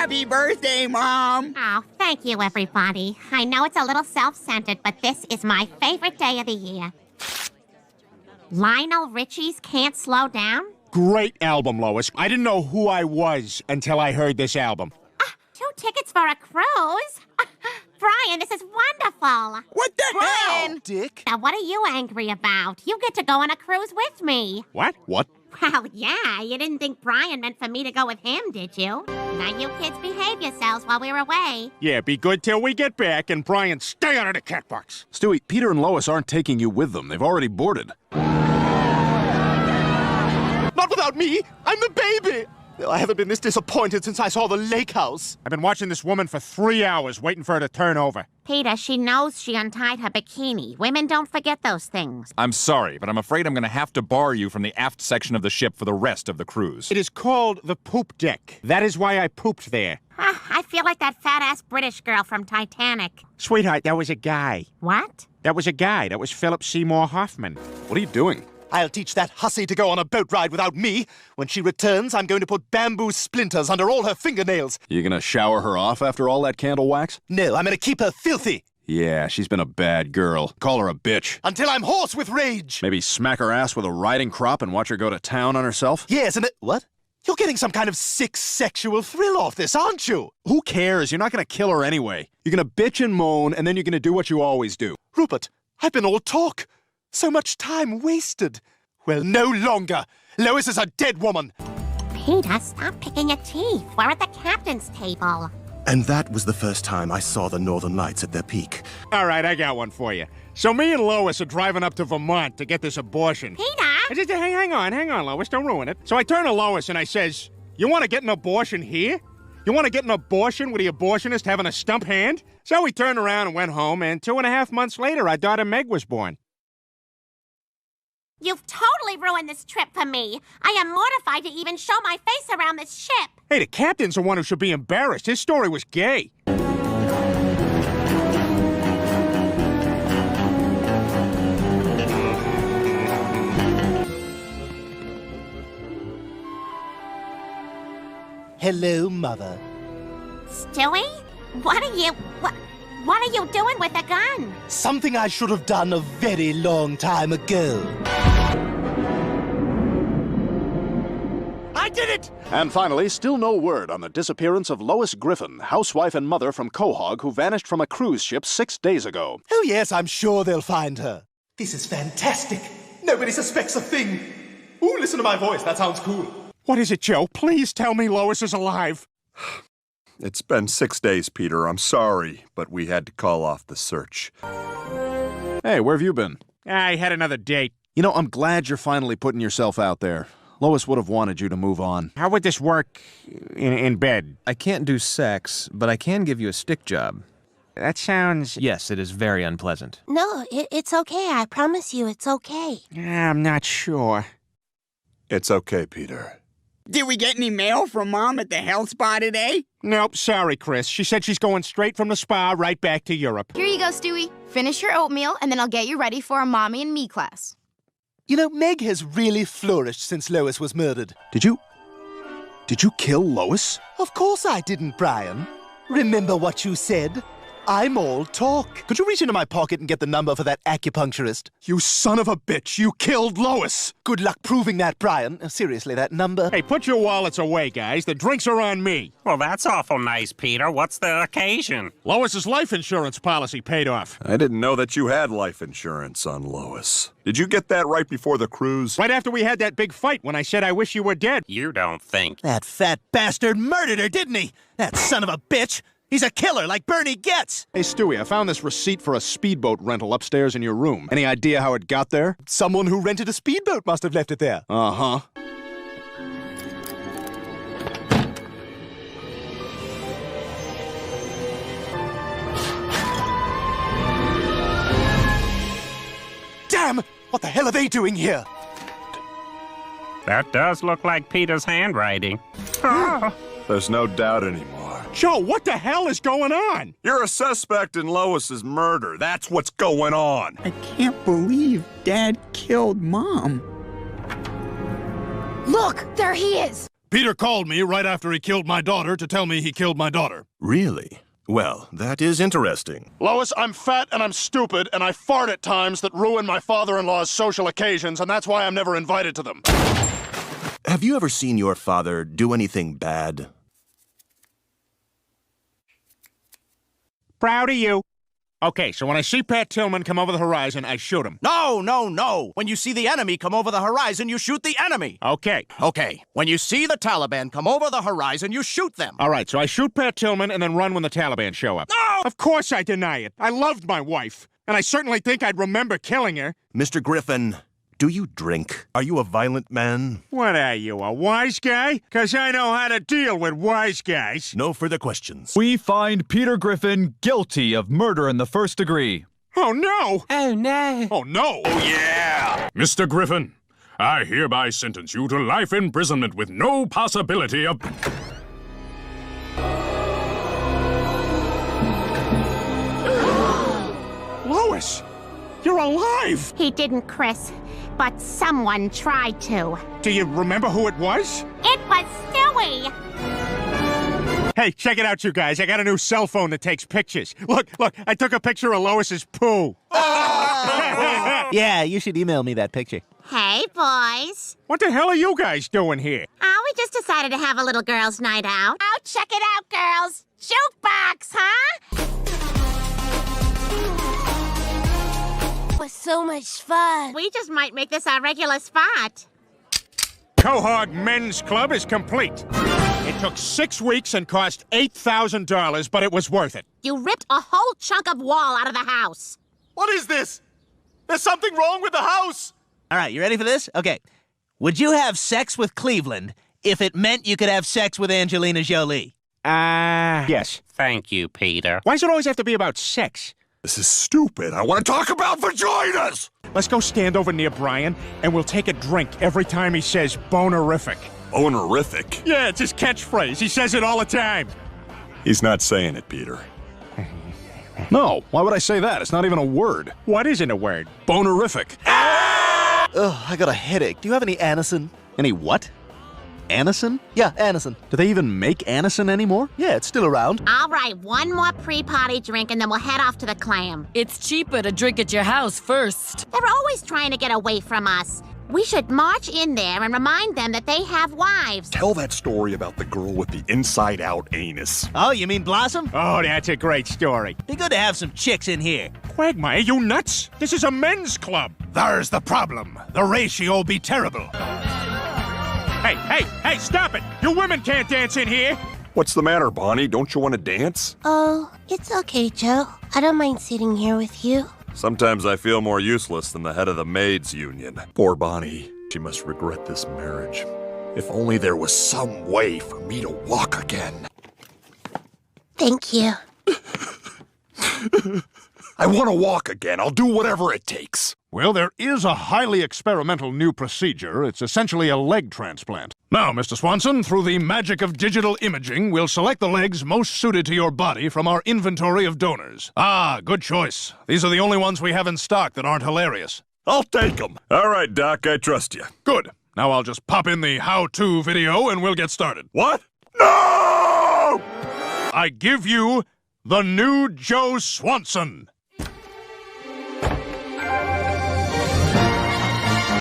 Happy birthday, Mom! Oh, thank you, everybody. I know it's a little self-centered, but this is my favorite day of the year. Lionel Richie's Can't Slow Down? Great album, Lois. I didn't know who I was until I heard this album. 2 tickets for a cruise? Brian, this is wonderful. What the hell? Dick? Now, what are you angry about? You get to go on a cruise with me. What? What? Well, yeah, you didn't think Brian meant for me to go with him, did you? Now you kids behave yourselves while we're away. Yeah, be good till we get back, and Brian, stay out of the cat box. Stewie, Peter and Lois aren't taking you with them. They've already boarded. Not without me! I'm the baby! I haven't been this disappointed since I saw the lake house. I've been watching this woman for 3 hours, waiting for her to turn over. Peter, she knows she untied her bikini. Women don't forget those things. I'm sorry, but I'm afraid I'm going to have to bar you from the aft section of the ship for the rest of the cruise. It is called the poop deck. That is why I pooped there. I feel like that fat-ass British girl from Titanic. Sweetheart, that was a guy. What? That was a guy. That was Philip Seymour Hoffman. What are you doing? I'll teach that hussy to go on a boat ride without me. When she returns, I'm going to put bamboo splinters under all her fingernails. You gonna shower her off after all that candle wax? No, I'm going to keep her filthy. Yeah, she's been a bad girl. Call her a bitch. Until I'm hoarse with rage. Maybe smack her ass with a riding crop and watch her go to town on herself? Yes, and what? You're getting some kind of sick sexual thrill off this, aren't you? Who cares? You're not gonna kill her anyway. You're gonna bitch and moan, and then you're gonna do what you always do. Rupert, I've been all talk. So much time wasted. Well, no longer. Lois is a dead woman. Peter, stop picking your teeth. We're at the captain's table. And that was the first time I saw the Northern Lights at their peak. All right, I got one for you. So me and Lois are driving up to Vermont to get this abortion. Peter! Hang on, Lois. Don't ruin it. So I turn to Lois and I says, you want to get an abortion here? You want to get an abortion with the abortionist having a stump hand? So we turned around and went home, and 2.5 months later, our daughter Meg was born. You've totally ruined this trip for me. I am mortified to even show my face around this ship. Hey, the captain's the one who should be embarrassed. His story was gay. Hello, Mother. Stewie? What are you doing with a gun? Something I should have done a very long time ago. I did it! And finally, still no word on the disappearance of Lois Griffin, housewife and mother from Quahog, who vanished from a cruise ship 6 days ago. Oh, yes, I'm sure they'll find her. This is fantastic. Nobody suspects a thing. Ooh, listen to my voice. That sounds cool. What is it, Joe? Please tell me Lois is alive. It's been 6 days, Peter. I'm sorry, but we had to call off the search. Hey, where have you been? I had another date. You know, I'm glad you're finally putting yourself out there. Lois would have wanted you to move on. How would this work in bed? I can't do sex, but I can give you a stick job. That sounds... Yes, it is very unpleasant. No, it's okay. I promise you it's okay. I'm not sure. It's okay, Peter. Did we get any mail from Mom at the health spa today? Nope, sorry, Chris. She said she's going straight from the spa right back to Europe. Here you go, Stewie. Finish your oatmeal, and then I'll get you ready for a Mommy and Me class. You know, Meg has really flourished since Lois was murdered. Did you kill Lois? Of course I didn't, Brian. Remember what you said? I'm all talk. Could you reach into my pocket and get the number for that acupuncturist? You son of a bitch! You killed Lois! Good luck proving that, Brian. Seriously, that number? Hey, put your wallets away, guys. The drinks are on me. Well, that's awful nice, Peter. What's the occasion? Lois's life insurance policy paid off. I didn't know that you had life insurance on Lois. Did you get that right before the cruise? Right after we had that big fight when I said I wish you were dead. You don't think. That fat bastard murdered her, didn't he? That son of a bitch! He's a killer like Bernie Getz! Hey, Stewie, I found this receipt for a speedboat rental upstairs in your room. Any idea how it got there? Someone who rented a speedboat must have left it there. Uh-huh. Damn! What the hell are they doing here? That does look like Peter's handwriting. There's no doubt anymore. Joe, what the hell is going on? You're a suspect in Lois's murder. That's what's going on. I can't believe Dad killed Mom. Look, there he is. Peter called me right after he killed my daughter to tell me he killed my daughter. Really? Well, that is interesting. Lois, I'm fat and I'm stupid, and I fart at times that ruin my father-in-law's social occasions, and that's why I'm never invited to them. Have you ever seen your father do anything bad? Proud of you. Okay, so when I see Pat Tillman come over the horizon, I shoot him. No, no, no. When you see the enemy come over the horizon, you shoot the enemy. Okay. Okay. When you see the Taliban come over the horizon, you shoot them. All right, so I shoot Pat Tillman and then run when the Taliban show up. No! Of course I deny it. I loved my wife, and I certainly think I'd remember killing her. Mr. Griffin, do you drink? Are you a violent man? What are you, a wise guy? 'Cause I know how to deal with wise guys. No further questions. We find Peter Griffin guilty of murder in the first degree. Oh, no! Oh, no. Oh, no! Oh, yeah! Mr. Griffin, I hereby sentence you to life imprisonment with no possibility of... Lois! You're alive! He didn't, Chris, but someone tried to. Do you remember who it was? It was Stewie! Hey, check it out, you guys. I got a new cell phone that takes pictures. Look, I took a picture of Lois's poo. Yeah, you should email me that picture. Hey, boys. What the hell are you guys doing here? Oh, we just decided to have a little girls' night out. Oh, check it out, girls. Jukebox, huh? It was so much fun. We just might make this our regular spot. Quahog Men's Club is complete. It took 6 weeks and cost $8,000, but it was worth it. You ripped a whole chunk of wall out of the house. What is this? There's something wrong with the house. All right, you ready for this? Okay. Would you have sex with Cleveland if it meant you could have sex with Angelina Jolie? Yes. Thank you, Peter. Why does it always have to be about sex? This is stupid. I want to talk about vaginas! Let's go stand over near Brian, and we'll take a drink every time he says bonerific. Bonerific? Yeah, it's his catchphrase. He says it all the time. He's not saying it, Peter. No, why would I say that? It's not even a word. What isn't a word? Bonerific. Ugh, I got a headache. Do you have any Anison? Any what? Anison? Yeah, Anison. Do they even make Anison anymore? Yeah, it's still around. All right, one more pre-party drink, and then we'll head off to the clam. It's cheaper to drink at your house first. They're always trying to get away from us. We should march in there and remind them that they have wives. Tell that story about the girl with the inside-out anus. Oh, you mean Blossom? Oh, that's a great story. Be good to have some chicks in here. Quagmire, you nuts? This is a men's club. There's the problem. The ratio'll be terrible. Hey, stop it! You women can't dance in here! What's the matter, Bonnie? Don't you want to dance? Oh, it's okay, Joe. I don't mind sitting here with you. Sometimes I feel more useless than the head of the maids' union. Poor Bonnie. She must regret this marriage. If only there was some way for me to walk again. Thank you. I want to walk again. I'll do whatever it takes. Well, there is a highly experimental new procedure. It's essentially a leg transplant. Now, Mr. Swanson, through the magic of digital imaging, we'll select the legs most suited to your body from our inventory of donors. Ah, good choice. These are the only ones we have in stock that aren't hilarious. I'll take them. All right, Doc, I trust you. Good. Now I'll just pop in the how-to video and we'll get started. What? No! I give you the new Joe Swanson.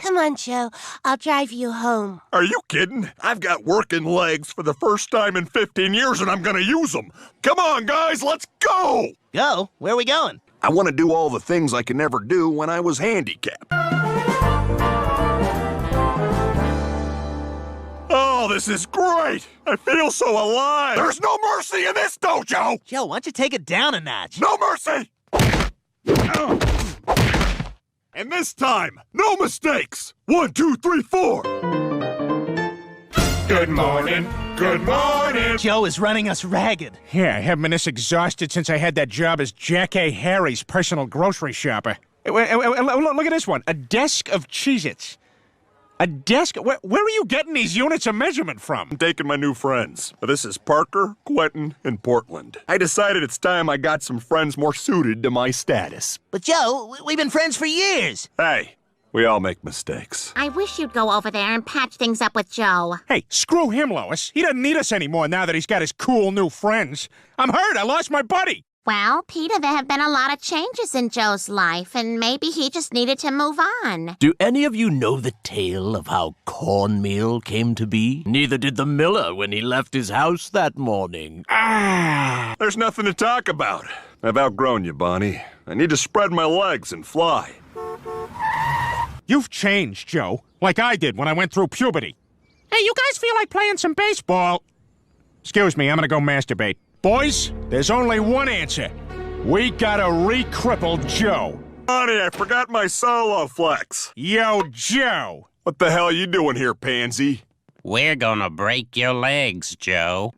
Come on, Joe. I'll drive you home. Are you kidding? I've got working legs for the first time in 15 years and I'm gonna use them. Come on, guys, let's go! Go? Where are we going? I want to do all the things I could never do when I was handicapped. Oh, this is great! I feel so alive! There's no mercy in this dojo! Joe, why don't you take it down a notch? No mercy! And this time, no mistakes! 1, 2, 3, 4! Good morning. Good morning. Joe is running us ragged. Yeah, I haven't been this exhausted since I had that job as Jack A. Harry's personal grocery shopper. Look at this one. A desk of Cheez-Its. A desk? Where are you getting these units of measurement from? I'm taking my new friends. This is Parker, Quentin, and Portland. I decided it's time I got some friends more suited to my status. But Joe, we've been friends for years. Hey, We all make mistakes. I wish you'd go over there and patch things up with Joe. Hey, screw him, Lois. He doesn't need us anymore now that he's got his cool new friends. I'm hurt. I lost my buddy. Well, Peter, there have been a lot of changes in Joe's life, and maybe he just needed to move on. Do any of you know the tale of how cornmeal came to be? Neither did the miller when he left his house that morning. There's nothing to talk about. I've outgrown you, Bonnie. I need to spread my legs and fly. You've changed, Joe, like I did when I went through puberty. Hey, you guys feel like playing some baseball? Excuse me, I'm gonna go masturbate. Boys, there's only one answer. We gotta re-cripple Joe. Bonnie, I forgot my solo flex. Yo, Joe. What the hell are you doing here, pansy? We're gonna break your legs, Joe.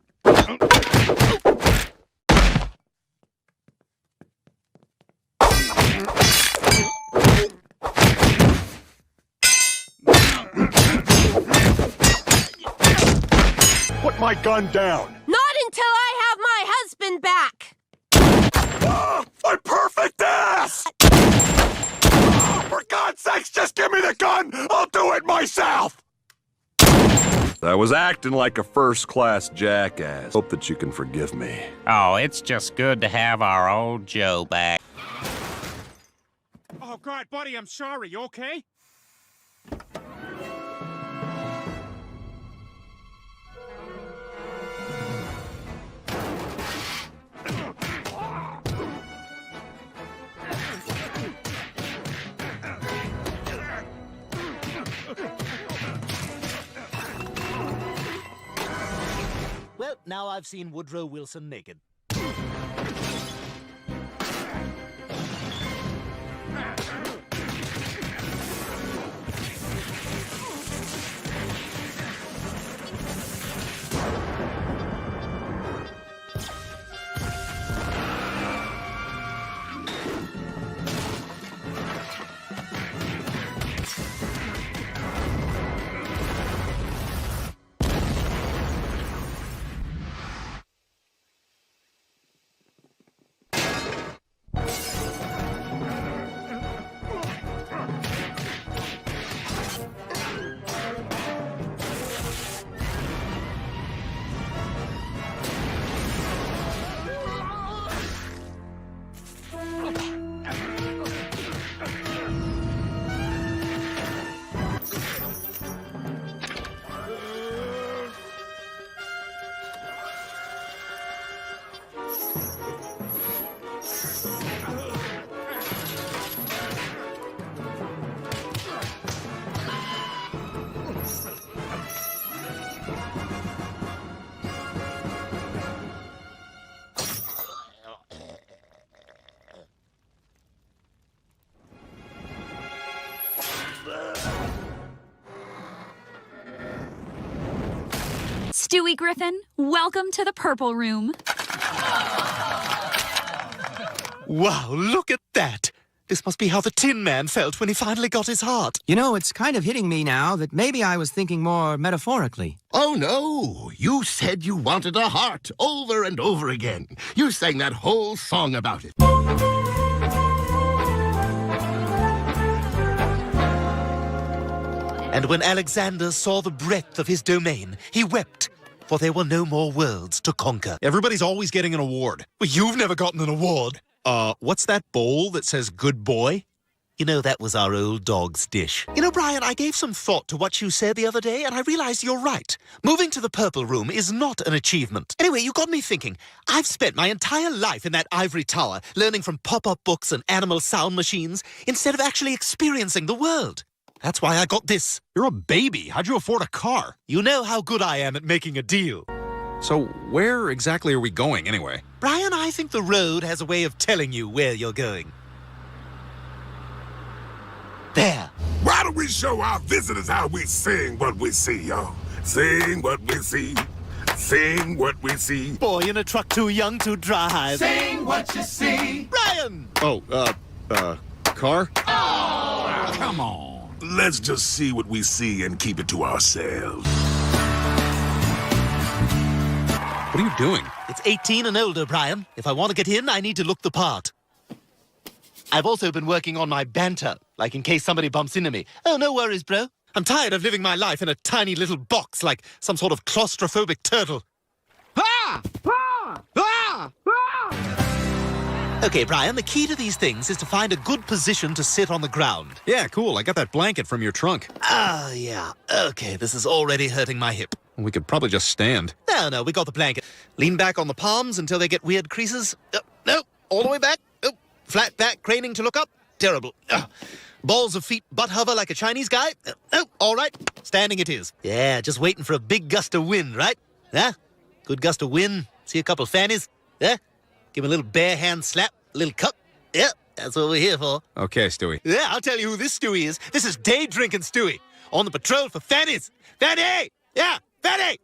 Put my gun down. Not until I have my husband back! My perfect ass! Oh, for God's sakes, just give me the gun! I'll do it myself! I was acting like a first-class jackass. Hope that you can forgive me. Oh, it's just good to have our old Joe back. Oh, God, buddy, I'm sorry. You okay? Well, now I've seen Woodrow Wilson naked. Stewie Griffin, welcome to the Purple Room. Wow, look at that! This must be how the Tin Man felt when he finally got his heart. You know, it's kind of hitting me now that maybe I was thinking more metaphorically. Oh, no. You said you wanted a heart over and over again. You sang that whole song about it. And when Alexander saw the breadth of his domain, he wept, for there were no more worlds to conquer. Everybody's always getting an award. Well, you've never gotten an award. What's that bowl that says good boy? You know, that was our old dog's dish. You know, Brian, I gave some thought to what you said the other day, and I realized you're right. Moving to the Purple Room is not an achievement. Anyway, you got me thinking. I've spent my entire life in that ivory tower, learning from pop-up books and animal sound machines, instead of actually experiencing the world. That's why I got this. You're a baby. How'd you afford a car? You know how good I am at making a deal. So where exactly are we going, anyway? Brian, I think the road has a way of telling you where you're going. There. Why don't we show our visitors how we sing what we see, y'all? Sing what we see. Sing what we see. Boy in a truck too young to drive. Sing what you see. Brian! Oh, car? Oh, come on. Let's just see what we see and keep it to ourselves. What are you doing? It's 18 and older, Brian. If I want to get in, I need to look the part. I've also been working on my banter, like in case somebody bumps into me. Oh, no worries, bro. I'm tired of living my life in a tiny little box like some sort of claustrophobic turtle. Ah! Ah! Ah! Ah! Okay, Brian, the key to these things is to find a good position to sit on the ground. Yeah, cool. I got that blanket from your trunk. Ah, yeah. Okay, this is already hurting my hip. We could probably just stand. No, we got the blanket. Lean back on the palms until they get weird creases. No, all the way back. Oh, flat back, craning to look up. Terrible. Balls of feet, butt hover like a Chinese guy. Oh, all right. Standing it is. Yeah, just waiting for a big gust of wind, right? Huh? Good gust of wind. See a couple of fannies. Yeah? Give him a little bare hand slap, a little cup. Yeah, that's what we're here for. Okay, Stewie. Yeah, I'll tell you who this Stewie is. This is day drinking Stewie. On the patrol for fannies. Fanny! Yeah, Fanny!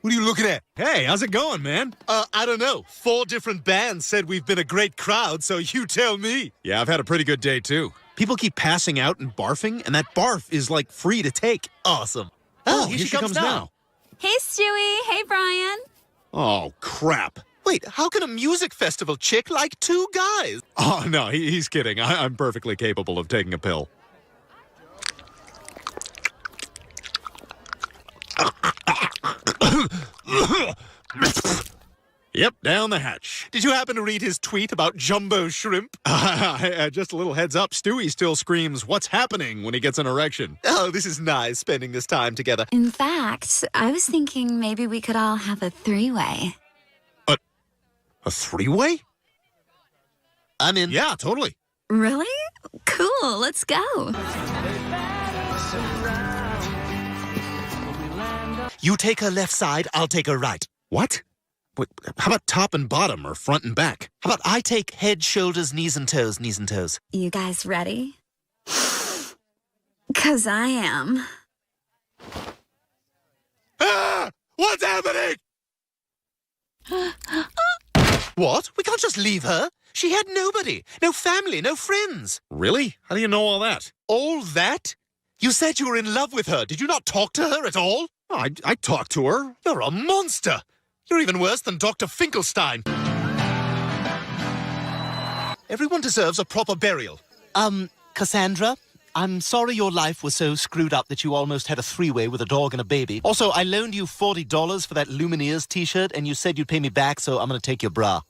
What are you looking at? Hey, how's it going, man? I don't know. 4 different bands said we've been a great crowd, so you tell me. Yeah, I've had a pretty good day, too. People keep passing out and barfing, and that barf is, like, free to take. Awesome. Oh, here she comes now. Hey, Stewie. Hey, Brian. Oh, crap. Wait, how can a music festival chick like 2 guys? Oh, no, he's kidding. I'm perfectly capable of taking a pill. Yep, down the hatch. Did you happen to read his tweet about jumbo shrimp? Just a little heads up, Stewie still screams, "What's happening?" when he gets an erection. Oh, this is nice, spending this time together. In fact, I was thinking maybe we could all have a 3-way. A 3-way? I'm in. Yeah, totally. Really? Cool, let's go. You take her left side, I'll take her right. What? Wait, how about top and bottom or front and back? How about I take head, shoulders, knees and toes, knees and toes? You guys ready? 'Cause I am. Ah! What's happening? What? We can't just leave her. She had nobody. No family, no friends. Really? How do you know all that? All that? You said you were in love with her. Did you not talk to her at all? Oh, I talked to her. You're a monster. You're even worse than Dr. Finkelstein. Everyone deserves a proper burial. Cassandra, I'm sorry your life was so screwed up that you almost had a 3-way with a dog and a baby. Also, I loaned you $40 for that Lumineers t-shirt, and you said you'd pay me back, so I'm gonna take your bra.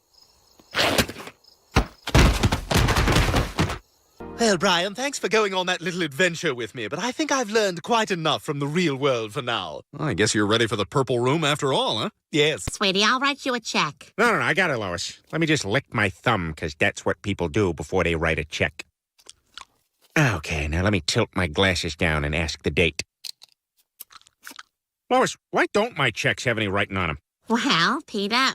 Well, Brian, thanks for going on that little adventure with me, but I think I've learned quite enough from the real world for now. Well, I guess you're ready for the purple room after all, huh? Yes. Sweetie, I'll write you a check. No, I got it, Lois. Let me just lick my thumb, because that's what people do before they write a check. Okay, now let me tilt my glasses down and ask the date. Lois, why don't my checks have any writing on them? Well, Peter...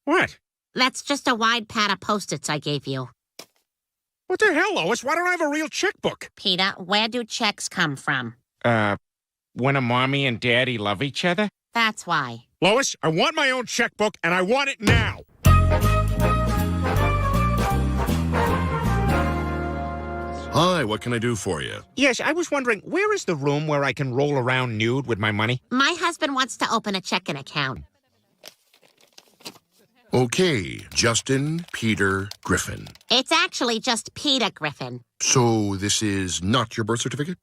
What? That's just a wide pad of Post-its I gave you. What the hell, Lois? Why don't I have a real checkbook? Peter, where do checks come from? When a mommy and daddy love each other? That's why. Lois, I want my own checkbook, and I want it now. Hi, what can I do for you? Yes, I was wondering, where is the room where I can roll around nude with my money? My husband wants to open a checking account. Okay, Justin Peter Griffin. It's actually just Peter Griffin. So this is not your birth certificate?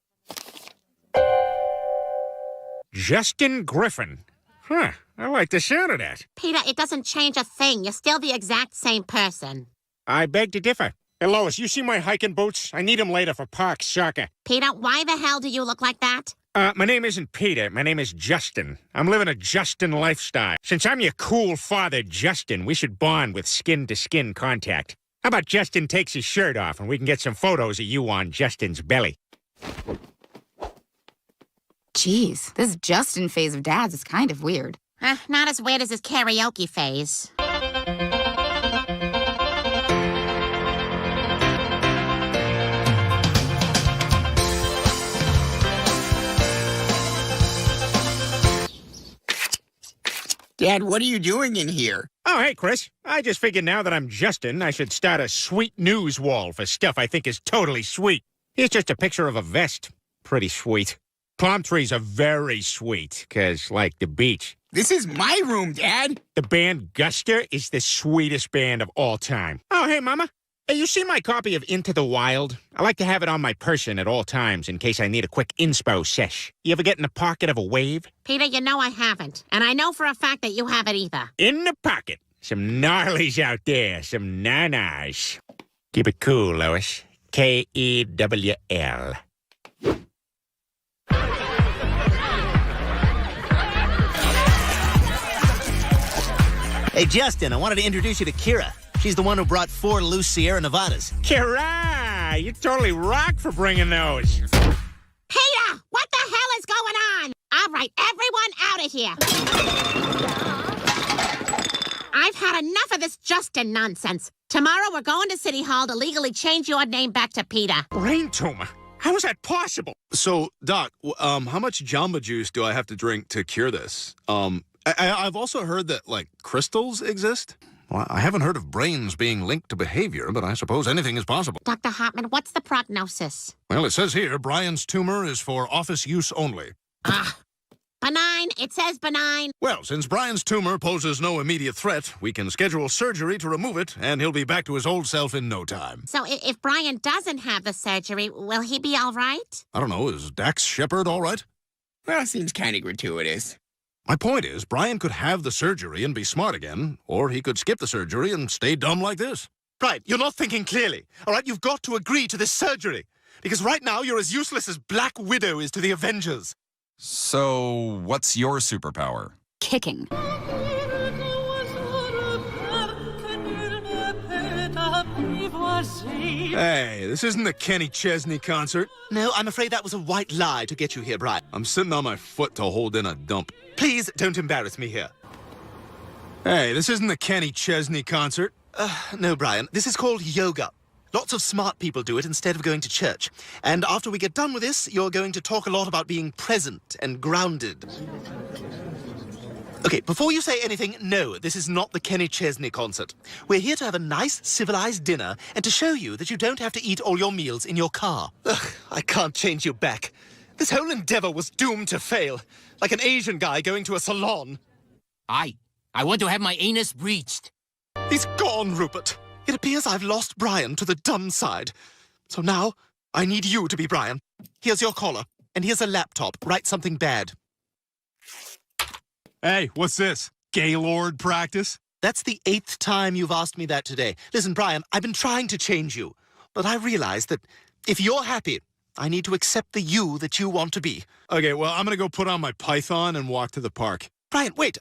Justin Griffin. Huh, I like the sound of that. Peter, it doesn't change a thing. You're still the exact same person. I beg to differ. Hey, Lois, you see my hiking boots? I need them later for park soccer. Peter, why the hell do you look like that? My name isn't Peter. My name is Justin. I'm living a Justin lifestyle. Since I'm your cool father, Justin, we should bond with skin-to-skin contact. How about Justin takes his shirt off and we can get some photos of you on Justin's belly? Jeez, this Justin phase of Dad's is kind of weird. Not as weird as his karaoke phase. Dad, what are you doing in here? Oh, hey, Chris. I just figured now that I'm Justin, I should start a sweet news wall for stuff I think is totally sweet. Here's just a picture of a vest. Pretty sweet. Palm trees are very sweet, 'cause like the beach. This is my room, Dad. The band Guster is the sweetest band of all time. Oh, hey, Mama. Hey, you see my copy of Into the Wild? I like to have it on my person at all times in case I need a quick inspo sesh. You ever get in the pocket of a wave? Peter, you know I haven't. And I know for a fact that you haven't either. In the pocket. Some gnarlies out there. Some nanas. Keep it cool, Lois. Kewl. Hey, Justin, I wanted to introduce you to Kira. She's the one who brought 4 loose Sierra Nevadas. Kira! You totally rock for bringing those. Peter! What the hell is going on? All right, everyone out of here. I've had enough of this Justin nonsense. Tomorrow we're going to City Hall to legally change your name back to Peter. Brain tumor? How is that possible? So, Doc, how much Jamba Juice do I have to drink to cure this? I've also heard that, like, crystals exist. Well, I haven't heard of brains being linked to behavior, but I suppose anything is possible. Dr. Hartman, what's the prognosis? Well, it says here Brian's tumor is for office use only. Benign. It says benign. Well, since Brian's tumor poses no immediate threat, we can schedule surgery to remove it, and he'll be back to his old self in no time. So if Brian doesn't have the surgery, will he be all right? I don't know, is Dax Shepard all right? Well, seems kind of gratuitous. My point is, Brian could have the surgery and be smart again, or he could skip the surgery and stay dumb like this. Brian, you're not thinking clearly. All right, you've got to agree to this surgery. Because right now, you're as useless as Black Widow is to the Avengers. So, what's your superpower? Kicking. Hey, this isn't the Kenny Chesney concert. No, I'm afraid that was a white lie to get you here, Brian. I'm sitting on my foot to hold in a dump. Please don't embarrass me here. Hey, this isn't the Kenny Chesney concert. No, Brian, this is called yoga. Lots of smart people do it instead of going to church. And after we get done with this, you're going to talk a lot about being present and grounded. Okay, before you say anything, no, this is not the Kenny Chesney concert. We're here to have a nice, civilized dinner and to show you that you don't have to eat all your meals in your car. Ugh, I can't change you back. This whole endeavor was doomed to fail. Like an Asian guy going to a salon. I want to have my anus breached. He's gone, Rupert. It appears I've lost Brian to the dumb side. So now, I need you to be Brian. Here's your collar, and here's a laptop. Write something bad. Hey, what's this? Gaylord practice? That's the 8th time you've asked me that today. Listen, Brian, I've been trying to change you. But I realize that if you're happy, I need to accept the you that you want to be. Okay, well, I'm gonna go put on my python and walk to the park. Brian, wait.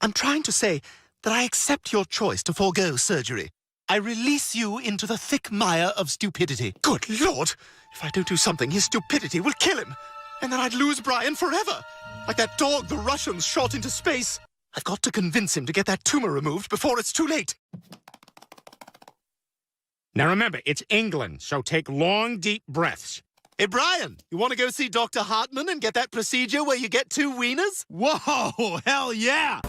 I'm trying to say that I accept your choice to forego surgery. I release you into the thick mire of stupidity. Good Lord! If I don't do something, his stupidity will kill him. And then I'd lose Brian forever. Like that dog the Russians shot into space. I've got to convince him to get that tumor removed before it's too late. Now remember, it's England, so take long, deep breaths. Hey, Brian, you want to go see Dr. Hartman and get that procedure where you get 2 wieners? Whoa, hell yeah!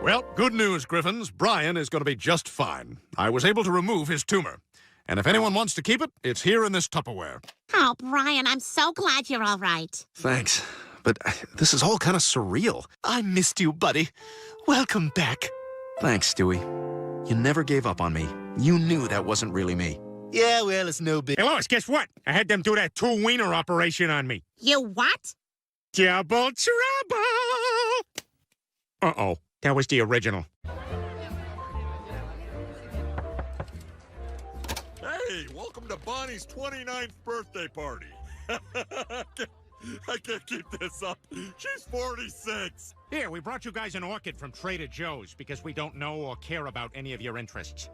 Well, good news, Griffins. Brian is going to be just fine. I was able to remove his tumor. And if anyone wants to keep it, it's here in this Tupperware. Oh, Brian, I'm so glad you're all right. Thanks. But this is all kind of surreal. I missed you, buddy. Welcome back. Thanks, Stewie. You never gave up on me. You knew that wasn't really me. Yeah, well, it's no big... Hey, Lois, guess what? I had them do that 2-wiener operation on me. You what? Double trouble! Uh-oh. That was the original. Hey, welcome to Bonnie's 29th birthday party. I can't keep this up. She's 46. Here, we brought you guys an orchid from Trader Joe's because we don't know or care about any of your interests.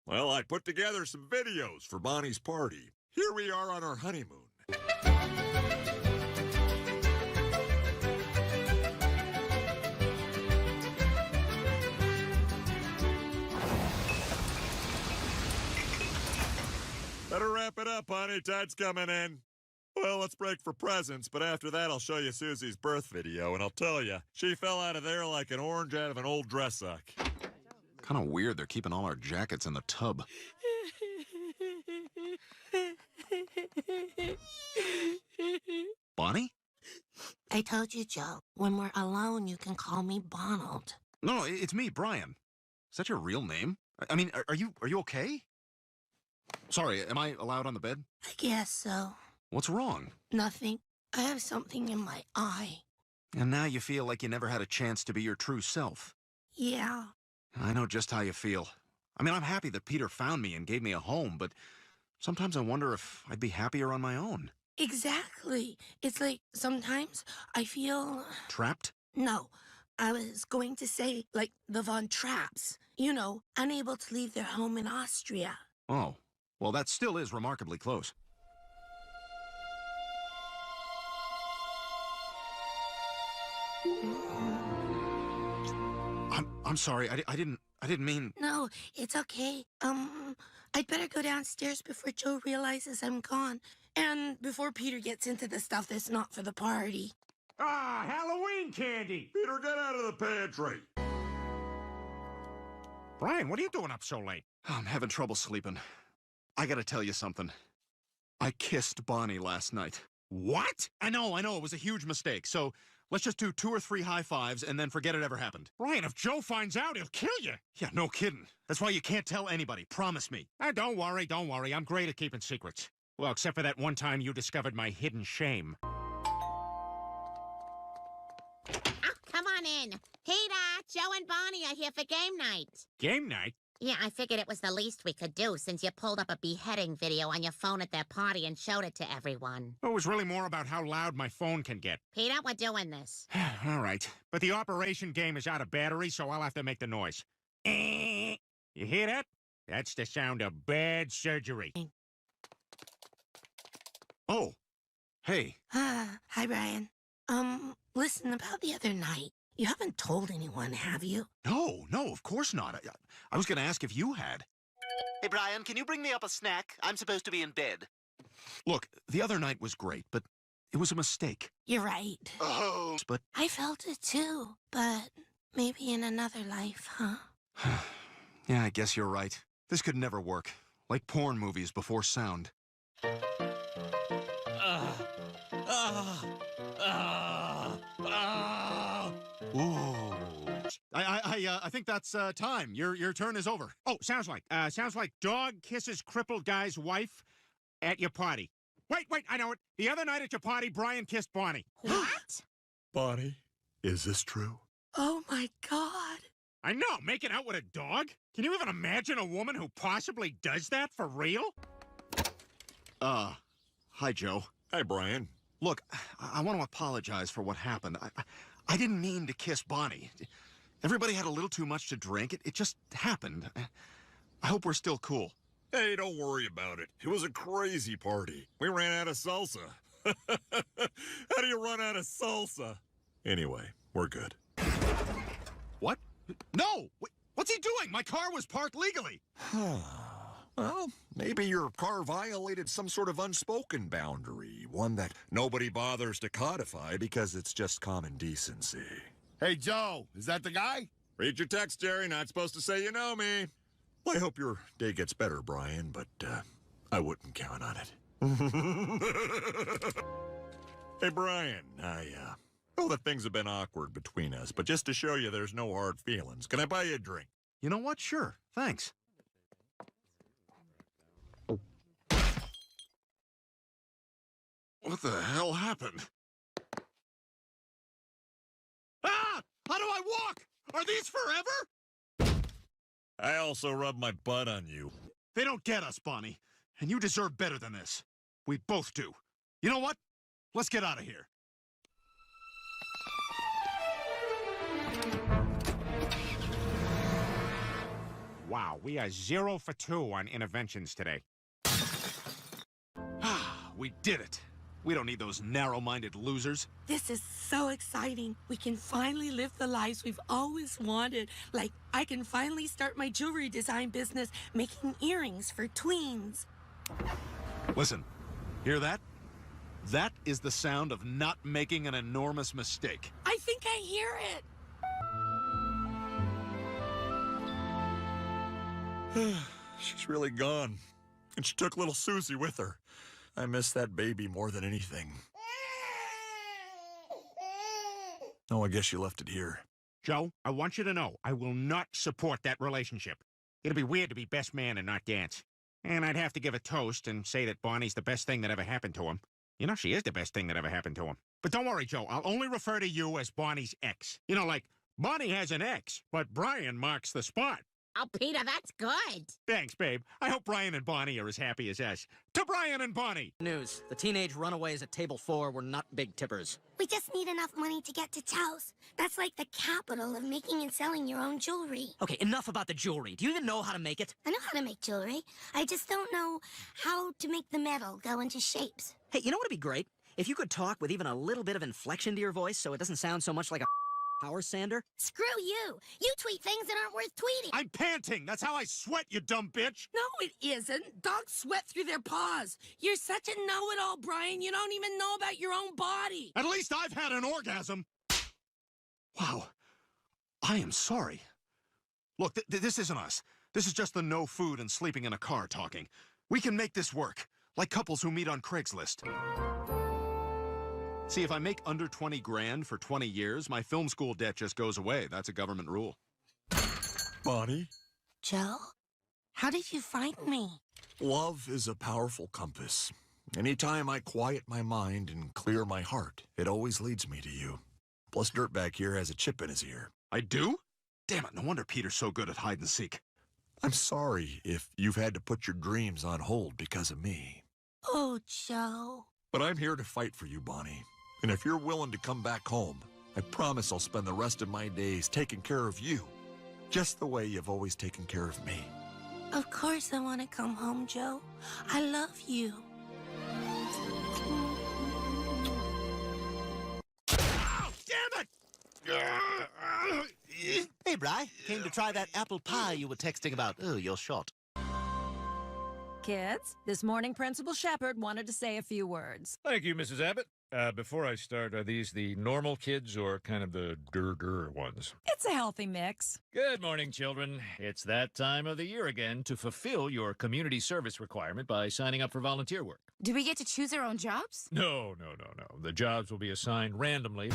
Well, I put together some videos for Bonnie's party. Here we are on our honeymoon. Better wrap it up, honey. Tide's coming in. Well, let's break for presents, but after that I'll show you Susie's birth video, and I'll tell you, she fell out of there like an orange out of an old dress sock. Kind of weird they're keeping all our jackets in the tub. Bonnie? I told you, Joe, when we're alone, you can call me Bonald. No, it's me, Brian. Is that your real name? I mean, are you okay? Sorry, am I allowed on the bed? I guess so. What's wrong? Nothing. I have something in my eye. And now you feel like you never had a chance to be your true self. Yeah. I know just how you feel. I mean, I'm happy that Peter found me and gave me a home, but sometimes I wonder if I'd be happier on my own. Exactly. It's like sometimes I feel... Trapped? No. I was going to say, like the Von Trapps. You know, unable to leave their home in Austria. Oh, well, that still is remarkably close. I'm sorry. I didn't mean... No, it's okay. I'd better go downstairs before Joe realizes I'm gone. And before Peter gets into the stuff that's not for the party. Ah, Halloween candy! Peter, get out of the pantry! Brian, what are you doing up so late? I'm having trouble sleeping. I gotta tell you something. I kissed Bonnie last night. What? I know, it was a huge mistake. So let's just do 2 or 3 high fives and then forget it ever happened. Brian, if Joe finds out, he'll kill you. Yeah, no kidding. That's why you can't tell anybody. Promise me. Don't worry. I'm great at keeping secrets. Well, except for that one time you discovered my hidden shame. Oh, come on in. Peter, Joe and Bonnie are here for game night. Game night? Yeah, I figured it was the least we could do since you pulled up a beheading video on your phone at their party and showed it to everyone. It was really more about how loud my phone can get. Peter, we're doing this. All right. But the operation game is out of battery, so I'll have to make the noise. You hear that? That's the sound of bad surgery. Oh, hey. Hi, Brian. Listen, about the other night. You haven't told anyone, have you? No, of course not. I was gonna ask if you had. Hey, Brian, can you bring me up a snack? I'm supposed to be in bed. Look, the other night was great, but it was a mistake. You're right. Oh. But I felt it too, but maybe in another life, huh? yeah, I guess you're right. This could never work. Like porn movies before sound. Ooh. I think that's time. Your turn is over. Oh, sounds like dog kisses crippled guy's wife at your party. Wait, I know it. The other night at your party, Brian kissed Bonnie. What? Bonnie, is this true? Oh my God. I know, making out with a dog? Can you even imagine a woman who possibly does that for real? Hi, Joe. Hi, Brian. Look, I want to apologize for what happened. I didn't mean to kiss Bonnie. Everybody had a little too much to drink. It just happened. I hope we're still cool. Hey, don't worry about it. It was a crazy party. We ran out of salsa. How do you run out of salsa? Anyway, we're good. What? No! What's he doing? My car was parked legally. Well, maybe your car violated some sort of unspoken boundary, one that nobody bothers to codify because it's just common decency. Hey, Joe, is that the guy? Read your text, Jerry. Not supposed to say you know me. Well, I hope your day gets better, Brian, but I wouldn't count on it. Hey, Brian, I know that things have been awkward between us, but just to show you there's no hard feelings, can I buy you a drink? You know what? Sure. Thanks. What the hell happened? Ah! How do I walk? Are these forever? I also rubbed my butt on you. They don't get us, Bonnie. And you deserve better than this. We both do. You know what? Let's get out of here. Wow, we are 0 for 2 on interventions today. We did it. We don't need those narrow-minded losers. This is so exciting. We can finally live the lives we've always wanted. Like, I can finally start my jewelry design business, making earrings for tweens. Listen, hear that? That is the sound of not making an enormous mistake. I think I hear it. She's really gone. And she took little Susie with her. I miss that baby more than anything. Oh, I guess she left it here. Joe, I want you to know I will not support that relationship. It'd be weird to be best man and not dance. And I'd have to give a toast and say that Bonnie's the best thing that ever happened to him. You know, she is the best thing that ever happened to him. But don't worry, Joe, I'll only refer to you as Bonnie's ex. You know, like, Bonnie has an ex, but Brian marks the spot. Oh, Peter, that's good. Thanks, babe. I hope Brian and Bonnie are as happy as us. To Brian and Bonnie! News. The teenage runaways at table 4 were not big tippers. We just need enough money to get to Taos. That's like the capital of making and selling your own jewelry. Okay, enough about the jewelry. Do you even know how to make it? I know how to make jewelry. I just don't know how to make the metal go into shapes. Hey, you know what would be great? If you could talk with even a little bit of inflection to your voice so it doesn't sound so much like a power sander. Screw you. You tweet things that aren't worth tweeting. I'm panting. That's how I sweat, you dumb bitch. No, it isn't. Dogs sweat through their paws. You're such a know-it-all, Brian. You don't even know about your own body. At least I've had an orgasm. Wow. I am sorry. Look, this isn't us. This is just the no food and sleeping in a car talking. We can make this work, like couples who meet on Craigslist. See, if I make under 20 grand for 20 years, my film school debt just goes away. That's a government rule. Bonnie, Joe, how did you find me? love is a powerful compass. Anytime I quiet my mind and clear my heart, it always leads me to you. Plus, Dirtbag here has a chip in his ear. I do? Damn it, no wonder Peter's so good at hide and seek. I'm sorry if you've had to put your dreams on hold because of me. Oh, Joe. But I'm here to fight for you, Bonnie. And if you're willing to come back home, I promise I'll spend the rest of my days taking care of you, just the way you've always taken care of me. Of course I want to come home, Joe. I love you. Oh, damn it! Hey, Bri. Came to try that apple pie you were texting about. Oh, you're short. Kids, this morning Principal Shepard wanted to say a few words. Thank you, Mrs. Abbott. Before I start, are these the normal kids or kind of the ones? It's a healthy mix. Good morning, children. It's that time of the year again to fulfill your community service requirement by signing up for volunteer work. Do we get to choose our own jobs? No. The jobs will be assigned randomly.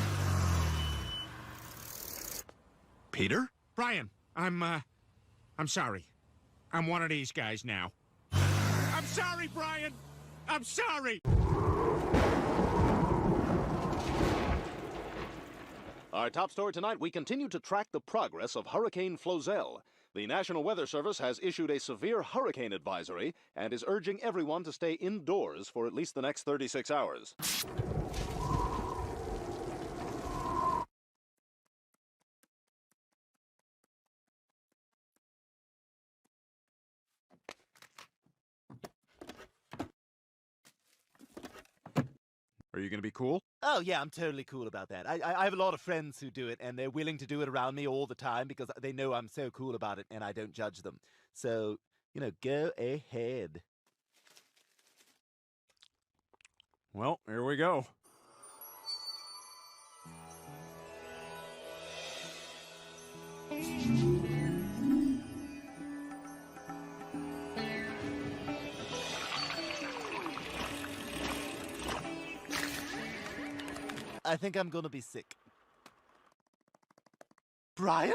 Peter? Brian, I'm sorry. I'm one of these guys now. I'm sorry, Brian! I'm sorry! Our top story tonight, we continue to track the progress of Hurricane Flozell. The National Weather Service has issued a severe hurricane advisory and is urging everyone to stay indoors for at least the next 36 hours. Are you going to be cool? Oh, yeah, I'm totally cool about that. I have a lot of friends who do it, and they're willing to do it around me all the time because they know I'm so cool about it, and I don't judge them. So, you know, go ahead. Well, here we go. I think I'm gonna be sick. Brian?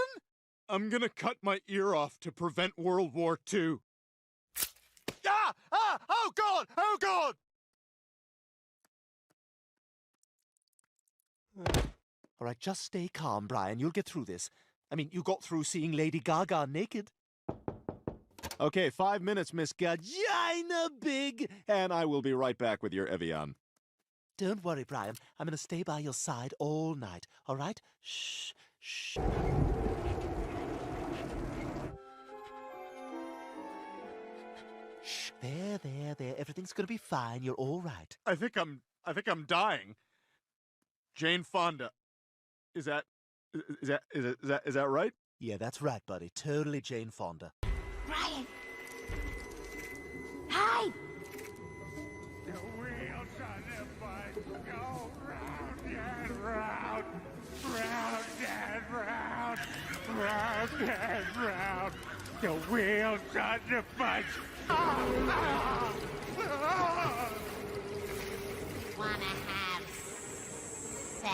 I'm gonna cut my ear off to prevent World War II. Ah! Ah! Oh, God! Oh, God! All right, just stay calm, Brian. You'll get through this. I mean, you got through seeing Lady Gaga naked. Okay, 5 minutes, Miss Gina Big, and I will be right back with your Evian. Don't worry, Brian. I'm gonna stay by your side all night, all right? Shh, shh. Shh, there. Everything's gonna be fine. You're all right. I think I'm dying. Jane Fonda. Is that right? Yeah, that's right, buddy. Totally Jane Fonda. Brian! Hi! The wheels on the bus go round and round, round and round, round and round. The wheels on the bus. Wanna have sex?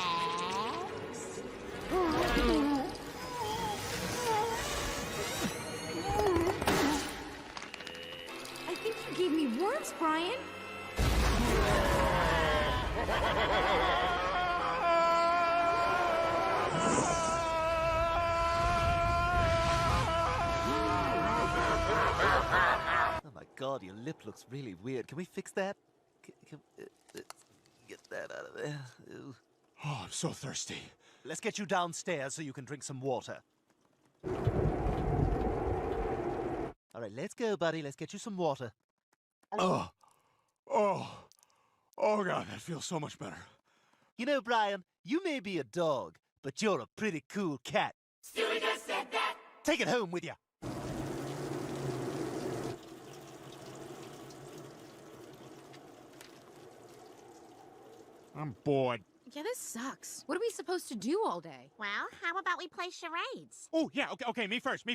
God, your lip looks really weird. Can we fix that? Get that out of there. Ew. Oh, I'm so thirsty. Let's get you downstairs so you can drink some water. All right, let's go, buddy. Let's get you some water. Oh, God, that feels so much better. You know, Brian, you may be a dog, but you're a pretty cool cat. Stewie just said that. Take it home with you. I'm bored. Yeah, this sucks. What are we supposed to do all day? Well, how about we play charades? Oh, yeah, okay, me first.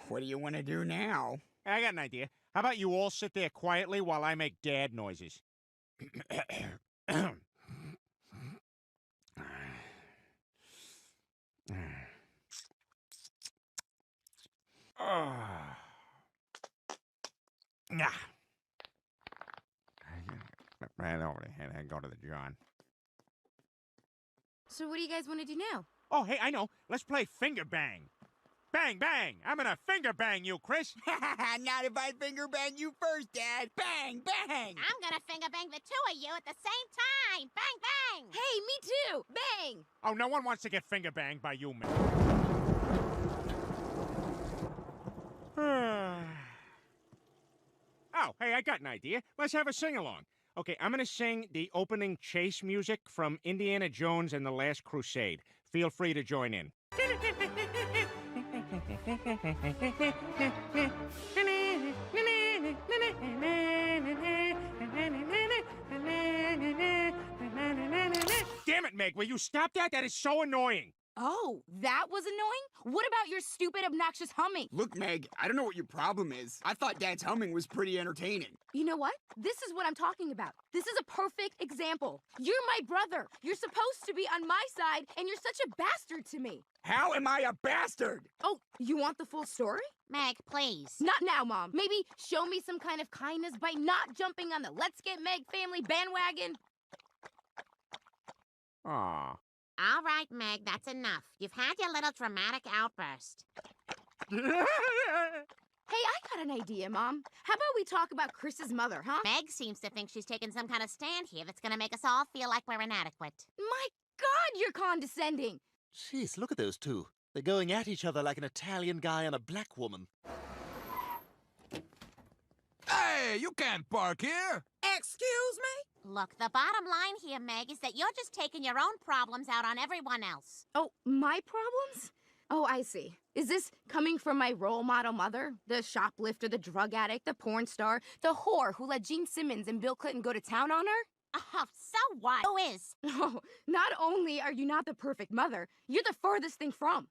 What do you want to do now? I got an idea. How about you all sit there quietly while I make dad noises? Right over there, and go to the John. So what do you guys want to do now? Oh, hey, I know. Let's play finger bang. Bang, bang! I'm gonna finger bang you, Chris. Not if I finger bang you first, Dad. Bang, bang! I'm gonna finger bang the two of you at the same time. Bang, bang! Hey, me too! Bang! Oh, no one wants to get finger banged by you, man. Oh, hey, I got an idea. Let's have a sing-along. Okay, I'm gonna sing the opening chase music from Indiana Jones and the Last Crusade. Feel free to join in. Damn it, Meg, will you stop that? That is so annoying. Oh, that was annoying? What about your stupid, obnoxious humming? Look, Meg, I don't know what your problem is. I thought Dad's humming was pretty entertaining. You know what? This is what I'm talking about. This is a perfect example. You're my brother. You're supposed to be on my side, and you're such a bastard to me. How am I a bastard? Oh, you want the full story? Meg, please. Not now, Mom. Maybe show me some kind of kindness by not jumping on the Let's Get Meg family bandwagon. Aw. All right, Meg, that's enough. You've had your little dramatic outburst. Hey, I got an idea, Mom. How about we talk about Chris's mother, huh? Meg seems to think she's taking some kind of stand here that's gonna make us all feel like we're inadequate. My God, you're condescending. Jeez, look at those two. They're going at each other like an Italian guy and a black woman. Hey, you can't park here. Excuse me? Look, the bottom line here, Meg, is that you're just taking your own problems out on everyone else. Oh, my problems? Oh, I see. Is this coming from my role model mother? The shoplifter, the drug addict, the porn star, the whore who let Gene Simmons and Bill Clinton go to town on her? Oh, so what? Who is? Oh, not only are you not the perfect mother, you're the furthest thing from.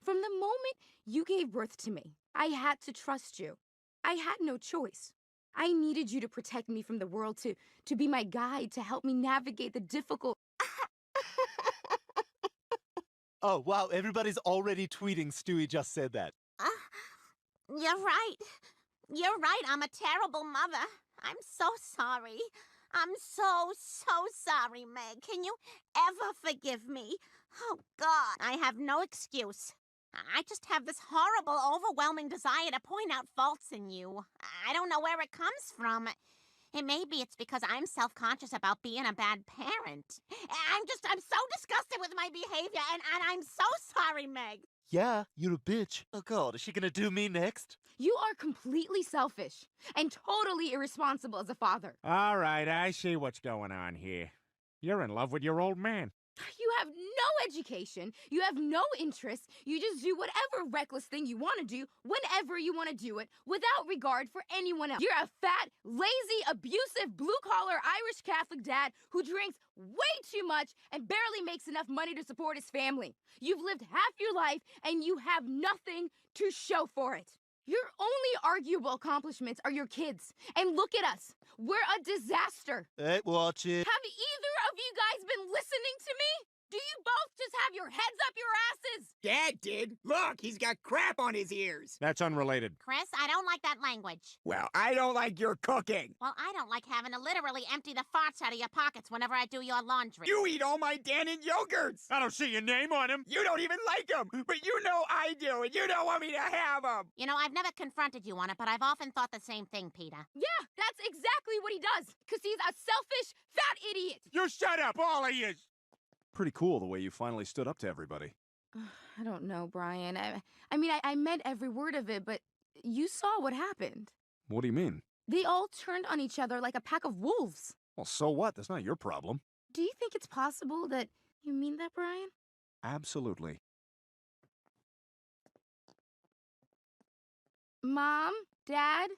From the moment you gave birth to me, I had to trust you. I had no choice. I needed you to protect me from the world, to be my guide, to help me navigate the difficult... Oh, wow, everybody's already tweeting Stewie just said that. You're right. You're right, I'm a terrible mother. I'm so sorry. I'm so sorry, Meg. Can you ever forgive me? Oh, God, I have no excuse. I just have this horrible, overwhelming desire to point out faults in you. I don't know where it comes from. Maybe it's because I'm self-conscious about being a bad parent. I'm so disgusted with my behavior, and I'm so sorry, Meg. Yeah, you're a bitch. Oh, God, is she gonna do me next? You are completely selfish and totally irresponsible as a father. All right, I see what's going on here. You're in love with your old man. You have no education, you have no interest, you just do whatever reckless thing you want to do, whenever you want to do it, without regard for anyone else. You're a fat, lazy, abusive, blue-collar Irish Catholic dad who drinks way too much and barely makes enough money to support his family. You've lived half your life and you have nothing to show for it. Your only arguable accomplishments are your kids. And look at us. We're a disaster. Hey, watch it. Have either of you guys been listening to me? Do you both just have your heads up your asses? Dad did. Look, he's got crap on his ears. That's unrelated. Chris, I don't like that language. Well, I don't like your cooking. Well, I don't like having to literally empty the farts out of your pockets whenever I do your laundry. You eat all my Dannon yogurts. I don't see your name on him. You don't even like them, but you know I do, and you don't want me to have them. You know, I've never confronted you on it, but I've often thought the same thing, Peter. Yeah, that's exactly what he does. Because he's a selfish, fat idiot. You shut up, all he is. Pretty cool the way you finally stood up to everybody. I don't know, Brian. I mean, I meant every word of it, but you saw what happened. What do you mean? They all turned on each other like a pack of wolves. Well, so what? That's not your problem. Do you think it's possible that you mean that, Brian? Absolutely. Mom? Dad?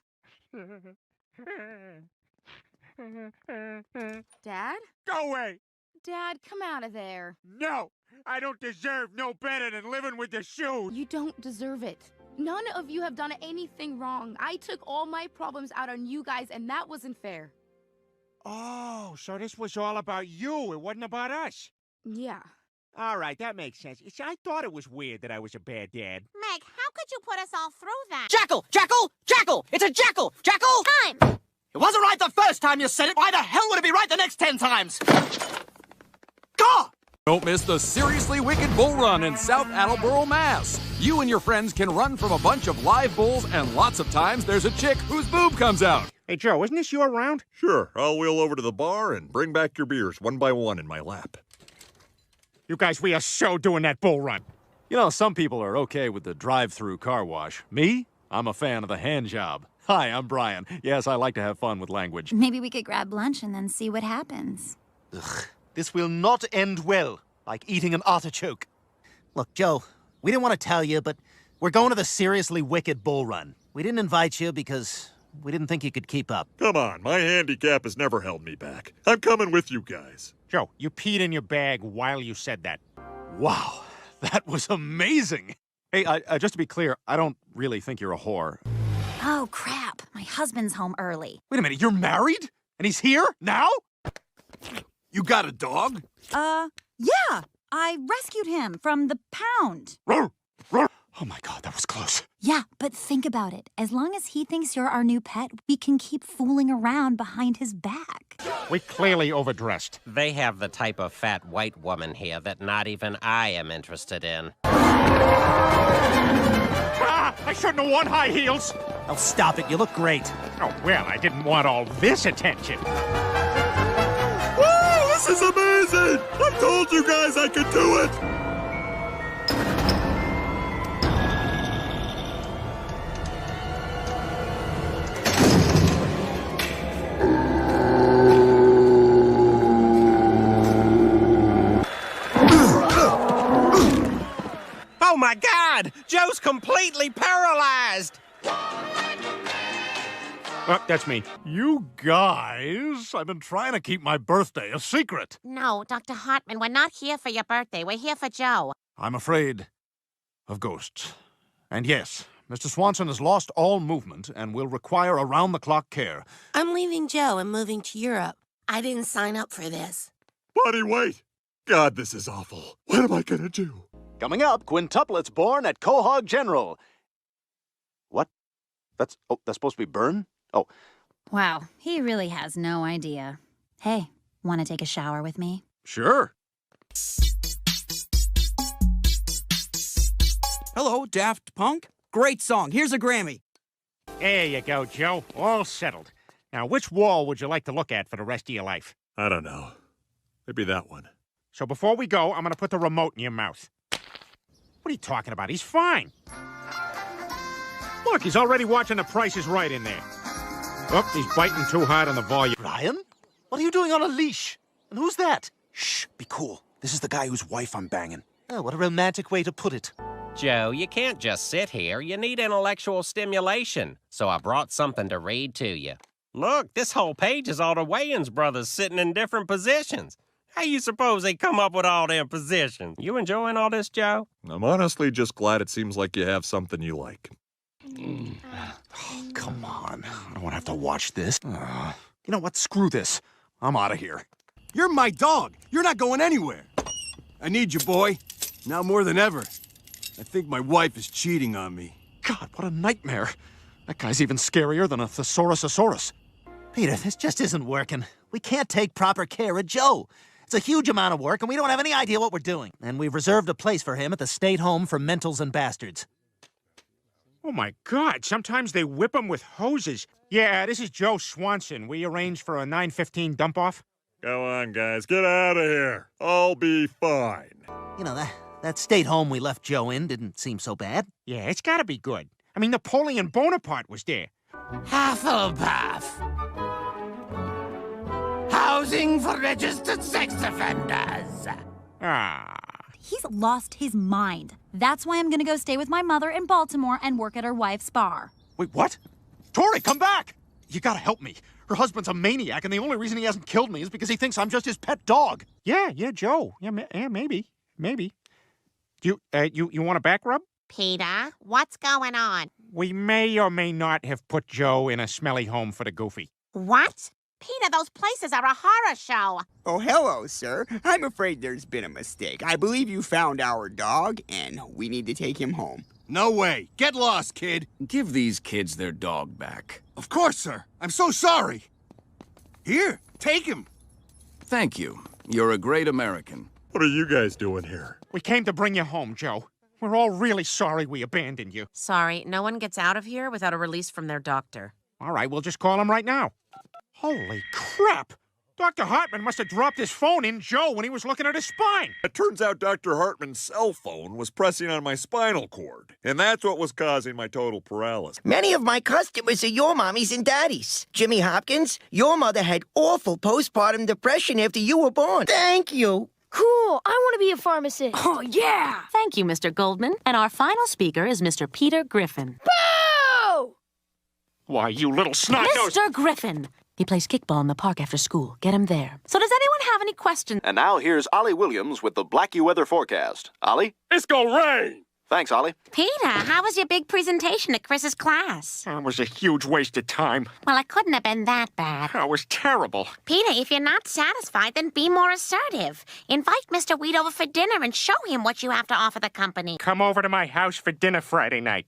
Dad? Go away. Dad, come out of there. No, I don't deserve no better than living with the shoes. You don't deserve it. None of you have done anything wrong. I took all my problems out on you guys, and that wasn't fair. Oh, so this was all about you. It wasn't about us. Yeah. All right, that makes sense. You see, I thought it was weird that I was a bad dad. Meg, how could you put us all through that? Jackal! Jackal! Jackal! It's a jackal! Jackal! Time! It wasn't right the first time you said it. Why the hell would it be right the next 10 times? God! Don't miss the Seriously Wicked Bull Run in South Attleboro, Mass. You and your friends can run from a bunch of live bulls, and lots of times there's a chick whose boob comes out. Hey, Joe, isn't this your round? Sure, I'll wheel over to the bar and bring back your beers one by one in my lap. You guys, we are so doing that bull run. You know, some people are okay with the drive-through car wash. Me? I'm a fan of the hand job. Hi, I'm Brian. Yes, I like to have fun with language. Maybe we could grab lunch and then see what happens. Ugh, this will not end well, like eating an artichoke. Look, Joe, we didn't want to tell you, but we're going to the Seriously Wicked Bull Run. We didn't invite you because we didn't think you could keep up. Come on, my handicap has never held me back. I'm coming with you guys. Joe, you peed in your bag while you said that. Wow, that was amazing. Hey, just to be clear, I don't really think you're a whore. Oh, crap. My husband's home early. Wait a minute, you're married? And he's here? Now? You got a dog? Yeah. I rescued him from the pound. Roar, roar. Oh my God, that was close. Yeah, but think about it. As long as he thinks you're our new pet, we can keep fooling around behind his back. We clearly overdressed. They have the type of fat white woman here that not even I am interested in. Ah, I shouldn't have worn high heels. Oh, stop it. You look great. Oh, well, I didn't want all this attention. Woo, this is amazing! I told you guys I could do it! Oh my God! Joe's completely paralyzed! Oh, that's me. You guys, I've been trying to keep my birthday a secret. No, Dr. Hartman, we're not here for your birthday. We're here for Joe. I'm afraid of ghosts. And yes, Mr. Swanson has lost all movement and will require around-the-clock care. I'm leaving Joe and moving to Europe. I didn't sign up for this. Buddy, wait! God, this is awful. What am I gonna do? Coming up, quintuplets born at Quahog General. What? That's supposed to be burn? Oh. Wow, he really has no idea. Hey, want to take a shower with me? Sure. Hello, Daft Punk. Great song. Here's a Grammy. There you go, Joe. All settled. Now, which wall would you like to look at for the rest of your life? I don't know. Maybe that one. So before we go, I'm going to put the remote in your mouth. What are you talking about? He's fine. Look, he's already watching The Price is Right in there. Oh, he's biting too hard on the volume. Brian? What are you doing on a leash? And who's that? Shh, be cool. This is the guy whose wife I'm banging. Oh, what a romantic way to put it. Joe, you can't just sit here. You need intellectual stimulation. So I brought something to read to you. Look, this whole page is all the Wayans brothers sitting in different positions. How you suppose they come up with all them positions? You enjoying all this, Joe? I'm honestly just glad it seems like you have something you like. Oh, come on. I don't want to have to watch this. You know what? Screw this. I'm out of here. You're my dog. You're not going anywhere. I need you, boy. Now more than ever. I think my wife is cheating on me. God, what a nightmare. That guy's even scarier than a thesaurusosaurus. Peter, this just isn't working. We can't take proper care of Joe. It's a huge amount of work, and we don't have any idea what we're doing. And we've reserved a place for him at the State Home for Mentals and Bastards. Oh, my God. Sometimes they whip them with hoses. Yeah, this is Joe Swanson. We arranged for a 9:15 dump-off. Go on, guys. Get out of here. I'll be fine. You know, that State Home we left Joe in didn't seem so bad. Yeah, it's gotta be good. I mean, Napoleon Bonaparte was there. Hufflepuff. Housing for registered sex offenders. Ah. He's lost his mind. That's why I'm gonna go stay with my mother in Baltimore and work at her wife's bar. Wait, what? Tori, come back! You gotta help me. Her husband's a maniac, and the only reason he hasn't killed me is because he thinks I'm just his pet dog. Yeah, Joe. Yeah, maybe. Do you want a back rub? Peter, what's going on? We may or may not have put Joe in a smelly home for the goofy. What? Peter, those places are a horror show. Oh, hello, sir. I'm afraid there's been a mistake. I believe you found our dog, and we need to take him home. No way. Get lost, kid. Give these kids their dog back. Of course, sir. I'm so sorry. Here, take him. Thank you. You're a great American. What are you guys doing here? We came to bring you home, Joe. We're all really sorry we abandoned you. Sorry, no one gets out of here without a release from their doctor. All right, we'll just call him right now. Holy crap! Dr. Hartman must have dropped his phone in Joe when he was looking at his spine. It turns out Dr. Hartman's cell phone was pressing on my spinal cord, and that's what was causing my total paralysis. Many of my customers are your mommies and daddies. Jimmy Hopkins, your mother had awful postpartum depression after you were born. Thank you. Cool. I want to be a pharmacist. Oh, yeah! Thank you, Mr. Goldman. And our final speaker is Mr. Peter Griffin. Boo! Why, you little snot-nosed... Mr. Griffin! He plays kickball in the park after school. Get him there. So does anyone have any questions? And now here's Ollie Williams with the Blackie weather forecast. Ollie? It's gonna rain! Thanks, Ollie. Peter, how was your big presentation at Chris's class? That was a huge waste of time. Well, it couldn't have been that bad. That was terrible. Peter, if you're not satisfied, then be more assertive. Invite Mr. Weed over for dinner and show him what you have to offer the company. Come over to my house for dinner Friday night.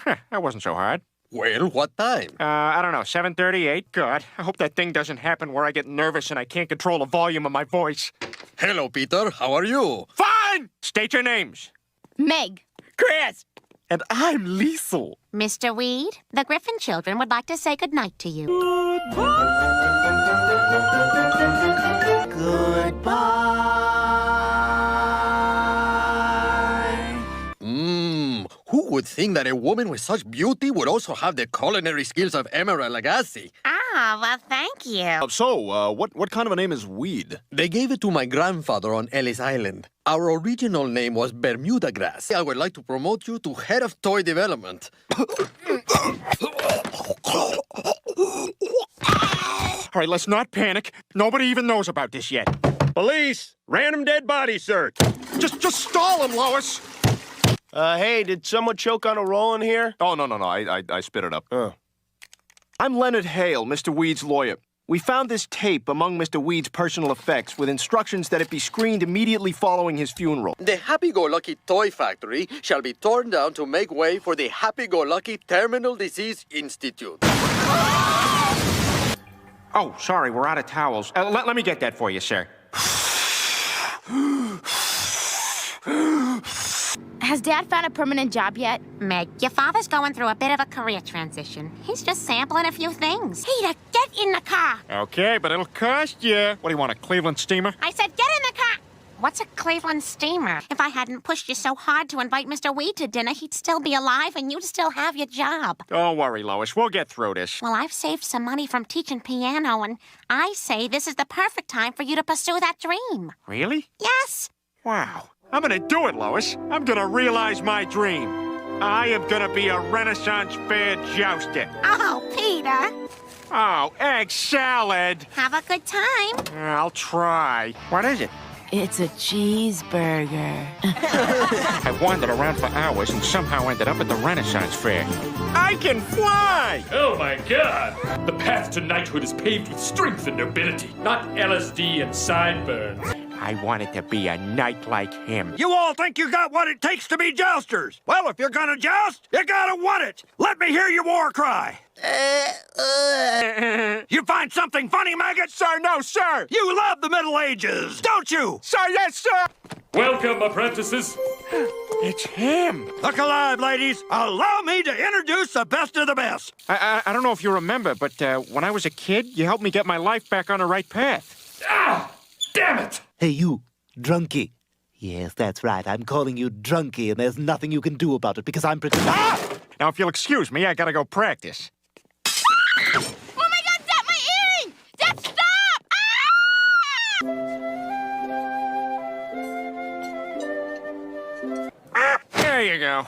That wasn't so hard. Well, what time? I don't know, 7:38. God, I hope that thing doesn't happen where I get nervous and I can't control the volume of my voice. Hello, Peter. How are you? Fine! State your names. Meg. Chris! And I'm Liesel. Mr. Weed, the Griffin children would like to say goodnight to you. Goodbye. Who would think that a woman with such beauty would also have the culinary skills of Emerald Lagasse? Ah, well, thank you. What kind of a name is Weed? They gave it to my grandfather on Ellis Island. Our original name was Bermuda Grass. I would like to promote you to head of toy development. All right, let's not panic. Nobody even knows about this yet. Police! Random dead body search! Just stall him, Lois! Hey, did someone choke on a roll in here? Oh, no. I spit it up. I'm Leonard Hale, Mr. Weed's lawyer. We found this tape among Mr. Weed's personal effects with instructions that it be screened immediately following his funeral. The Happy-Go-Lucky Toy Factory shall be torn down to make way for the Happy-Go-Lucky Terminal Disease Institute. Oh, sorry, we're out of towels. Let me get that for you, sir. Has Dad found a permanent job yet? Meg, your father's going through a bit of a career transition. He's just sampling a few things. Peter, get in the car. Okay, but it'll cost you. What do you want, a Cleveland steamer? I said get in the car. What's a Cleveland steamer? If I hadn't pushed you so hard to invite Mr. Weed to dinner, he'd still be alive and you'd still have your job. Don't worry, Lois. We'll get through this. Well, I've saved some money from teaching piano, and I say this is the perfect time for you to pursue that dream. Really? Yes. Wow. I'm gonna do it, Lois. I'm gonna realize my dream. I am gonna be a Renaissance fair jouster. Oh, Peter. Oh, egg salad. Have a good time. I'll try. What is it? It's a cheeseburger. I wandered around for hours and somehow ended up at the Renaissance fair. I can fly! Oh my God! The path to knighthood is paved with strength and nobility, not LSD and sideburns. I want it to be a night like him. You all think you got what it takes to be jousters. Well, if you're gonna joust, you gotta want it. Let me hear your war cry. You find something funny, maggot? Sir, no, sir. You love the Middle Ages, don't you? Sir, yes, sir. Welcome, apprentices. It's him. Look alive, ladies. Allow me to introduce the best of the best. I don't know if you remember, but when I was a kid, you helped me get my life back on the right path. Ah! Damn it! Hey, you, drunkie. Yes, that's right. I'm calling you drunkie, and there's nothing you can do about it because I'm pretty. Ah! Now, if you'll excuse me, I gotta go practice. Oh my God, Dad, my earring! Dad, stop! There you go.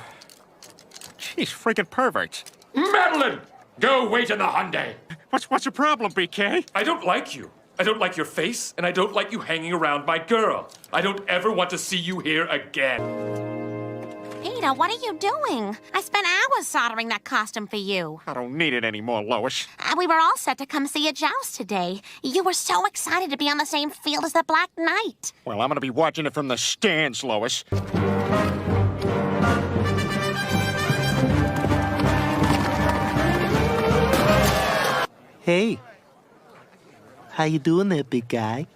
Jeez, freaking perverts. Madeline! Go wait in the Hyundai. What's the problem, BK? I don't like you. I don't like your face, and I don't like you hanging around my girl. I don't ever want to see you here again. Peter, what are you doing? I spent hours soldering that costume for you. I don't need it anymore, Lois. We were all set to come see a joust today. You were so excited to be on the same field as the Black Knight. Well, I'm gonna be watching it from the stands, Lois. Hey. How you doing there, big guy?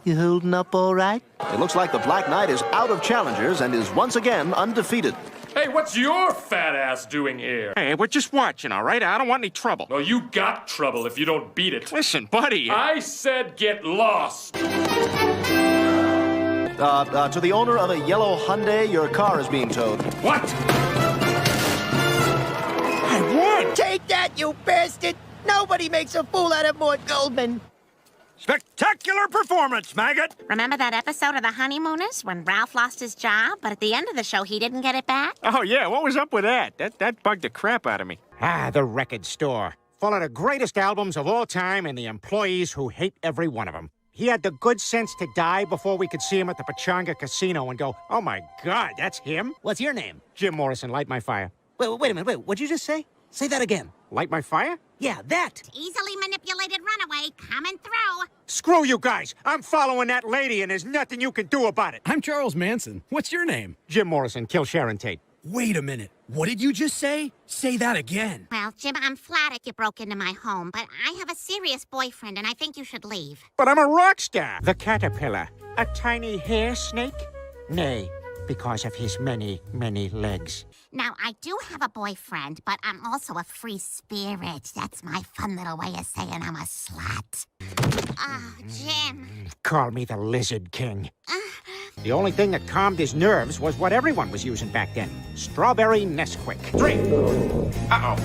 You holding up all right? It looks like the Black Knight is out of challengers and is once again undefeated. Hey, what's your fat ass doing here? Hey, we're just watching, all right? I don't want any trouble. Well, you got trouble if you don't beat it. Listen, buddy. I said get lost. To the owner of a yellow Hyundai, your car is being towed. What? I won! Take that, you bastard! Nobody makes a fool out of Mort Goldman. Spectacular performance, maggot! Remember that episode of The Honeymooners when Ralph lost his job, but at the end of the show he didn't get it back? Oh, yeah, what was up with that? That bugged the crap out of me. The record store. Full of the greatest albums of all time and the employees who hate every one of them. He had the good sense to die before we could see him at the Pachanga Casino and go, oh my God, that's him? What's your name? Jim Morrison, light my fire. Wait a minute, what'd you just say? Say that again. Light my fire? Yeah, that. Easily manipulated runaway coming through. Screw you guys! I'm following that lady and there's nothing you can do about it. I'm Charles Manson. What's your name? Jim Morrison, kill Sharon Tate. Wait a minute. What did you just say? Say that again. Well, Jim, I'm flattered you broke into my home, but I have a serious boyfriend and I think you should leave. But I'm a rock star. The caterpillar. A tiny hair snake? Nay, because of his many, many legs. Now, I do have a boyfriend, but I'm also a free spirit. That's my fun little way of saying I'm a slut. Oh, Jim. Call me the Lizard King. The only thing that calmed his nerves was what everyone was using back then. Strawberry Nesquik. Drink. Uh-oh.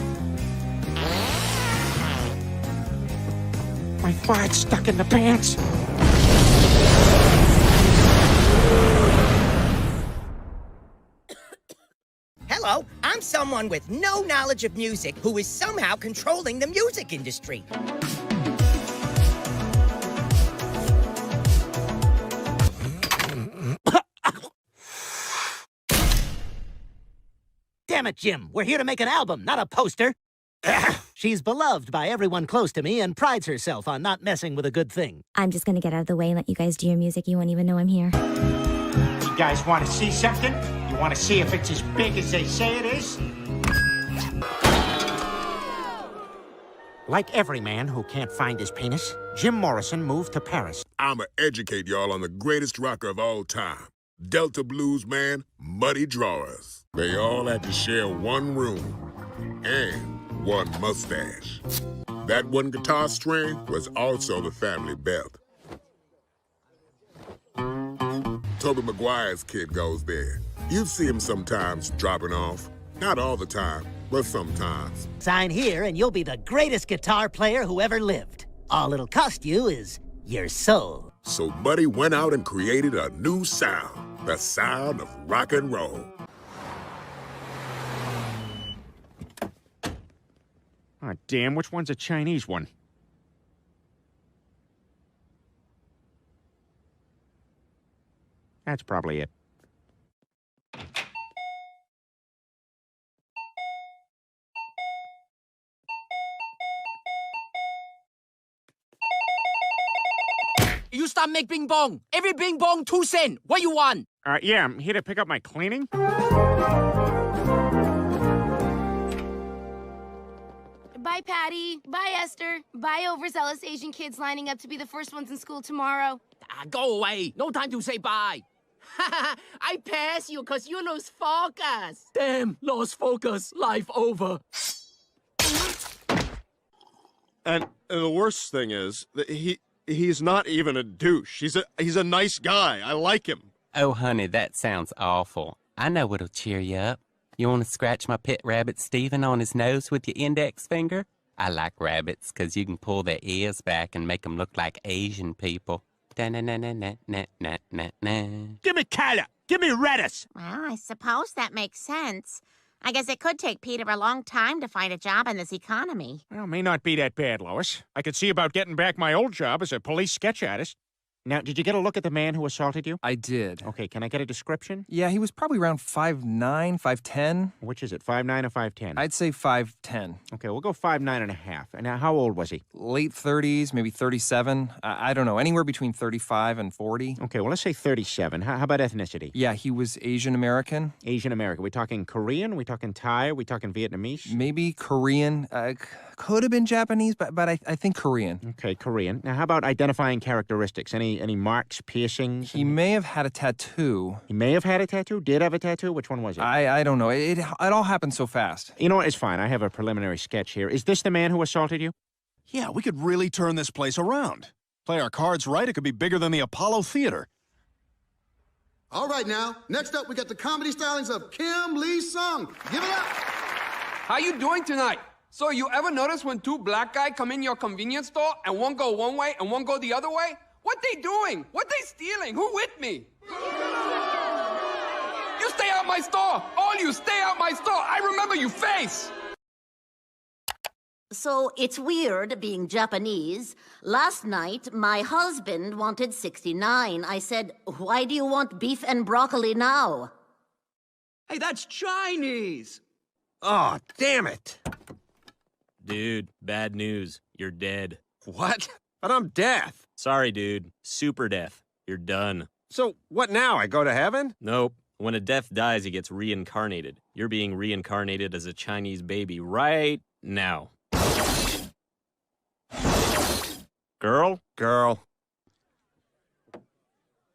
My fart's stuck in the pants. Hello, I'm someone with no knowledge of music who is somehow controlling the music industry. Damn it, Jim. We're here to make an album, not a poster. She's beloved by everyone close to me and prides herself on not messing with a good thing. I'm just gonna get out of the way and let you guys do your music. You won't even know I'm here. You guys want to see something? You want to see if it's as big as they say it is? Like every man who can't find his penis, Jim Morrison moved to Paris. I'ma educate y'all on the greatest rocker of all time. Delta blues man, Muddy Drawers. They all had to share one room and one mustache. That one guitar string was also the family belt. Tobey Maguire's kid goes there. You see him sometimes dropping off. Not all the time, but sometimes. Sign here and you'll be the greatest guitar player who ever lived. All it'll cost you is your soul. So Buddy went out and created a new sound. The sound of rock and roll. Oh, damn, which one's a Chinese one? That's probably it. You stop make bing bong. Every bing bong 2 cents. What you want? Yeah, I'm here to pick up my cleaning. Bye, Patty. Bye, Esther. Bye, overzealous Asian kids lining up to be the first ones in school tomorrow. Go away. No time to say bye. I pass you because you lose focus. Damn, lost focus. Life over. And the worst thing is that he's not even a douche. He's a nice guy. I like him. Oh, honey, that sounds awful. I know what'll cheer you up. You want to scratch my pet rabbit Steven on his nose with your index finger? I like rabbits because you can pull their ears back and make them look like Asian people. Da-na-na-na-na-na-na-na. Give me color. Give me lettuce. Well, I suppose that makes sense. I guess it could take Peter a long time to find a job in this economy. Well, it may not be that bad, Lois. I could see about getting back my old job as a police sketch artist. Now, did you get a look at the man who assaulted you? I did. Okay, can I get a description? Yeah, he was probably around 5'9", 5'10". Which is it, 5'9" or 5'10"? I'd say 5'10". Okay, we'll go 5'9" and a half. And now, how old was he? Late 30s, maybe 37. I don't know, anywhere between 35 and 40. Okay, well, let's say 37. How about ethnicity? Yeah, he was Asian American. Asian American. We talking Korean? We talking Thai? We talking Vietnamese? Maybe Korean. Could have been Japanese, but I think Korean. Okay, Korean. Now, how about identifying characteristics? Any marks, piercings? He may have had a tattoo. He may have had a tattoo? Did have a tattoo? Which one was it? I don't know. It all happened so fast. You know what? It's fine. I have a preliminary sketch here. Is this the man who assaulted you? Yeah, we could really turn this place around. Play our cards right, it could be bigger than the Apollo Theater. All right, now, next up, we got the comedy stylings of Kim Lee Sung. Give it up. How you doing tonight? So you ever notice when 2 black guys come in your convenience store and one go one way and one go the other way? What they doing? What they stealing? Who with me? You stay out my store! All you stay out my store! I remember you face! So it's weird being Japanese. Last night, my husband wanted 69. I said, why do you want beef and broccoli now? Hey, that's Chinese! Oh, damn it. Dude, bad news. You're dead. What? But I'm deaf. Sorry, dude. Super deaf. You're done. So, what now? I go to heaven? Nope. When a deaf dies, he gets reincarnated. You're being reincarnated as a Chinese baby right now. Girl? Girl.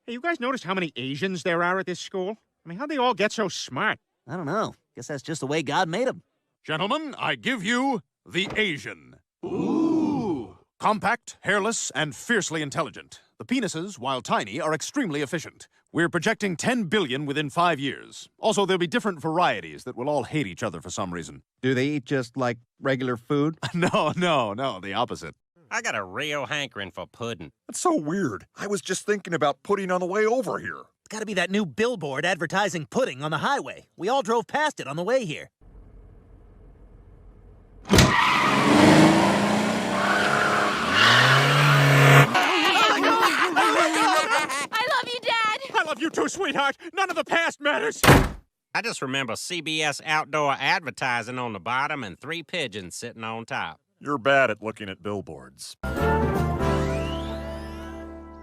Hey, you guys notice how many Asians there are at this school? I mean, how'd they all get so smart? I don't know. Guess that's just the way God made them. Gentlemen, I give you the Asian. Ooh! Compact, hairless, and fiercely intelligent. The penises, while tiny, are extremely efficient. We're projecting 10 billion within 5 years. Also, there'll be different varieties that will all hate each other for some reason. Do they eat just like regular food? No, the opposite. I got a real hankering for pudding. That's so weird. I was just thinking about pudding on the way over here. It's gotta be that new billboard advertising pudding on the highway. We all drove past it on the way here. I love you, Dad! I love you too, sweetheart. None of the past matters. I just remember CBS outdoor advertising on the bottom and 3 pigeons sitting on top. You're bad at looking at billboards.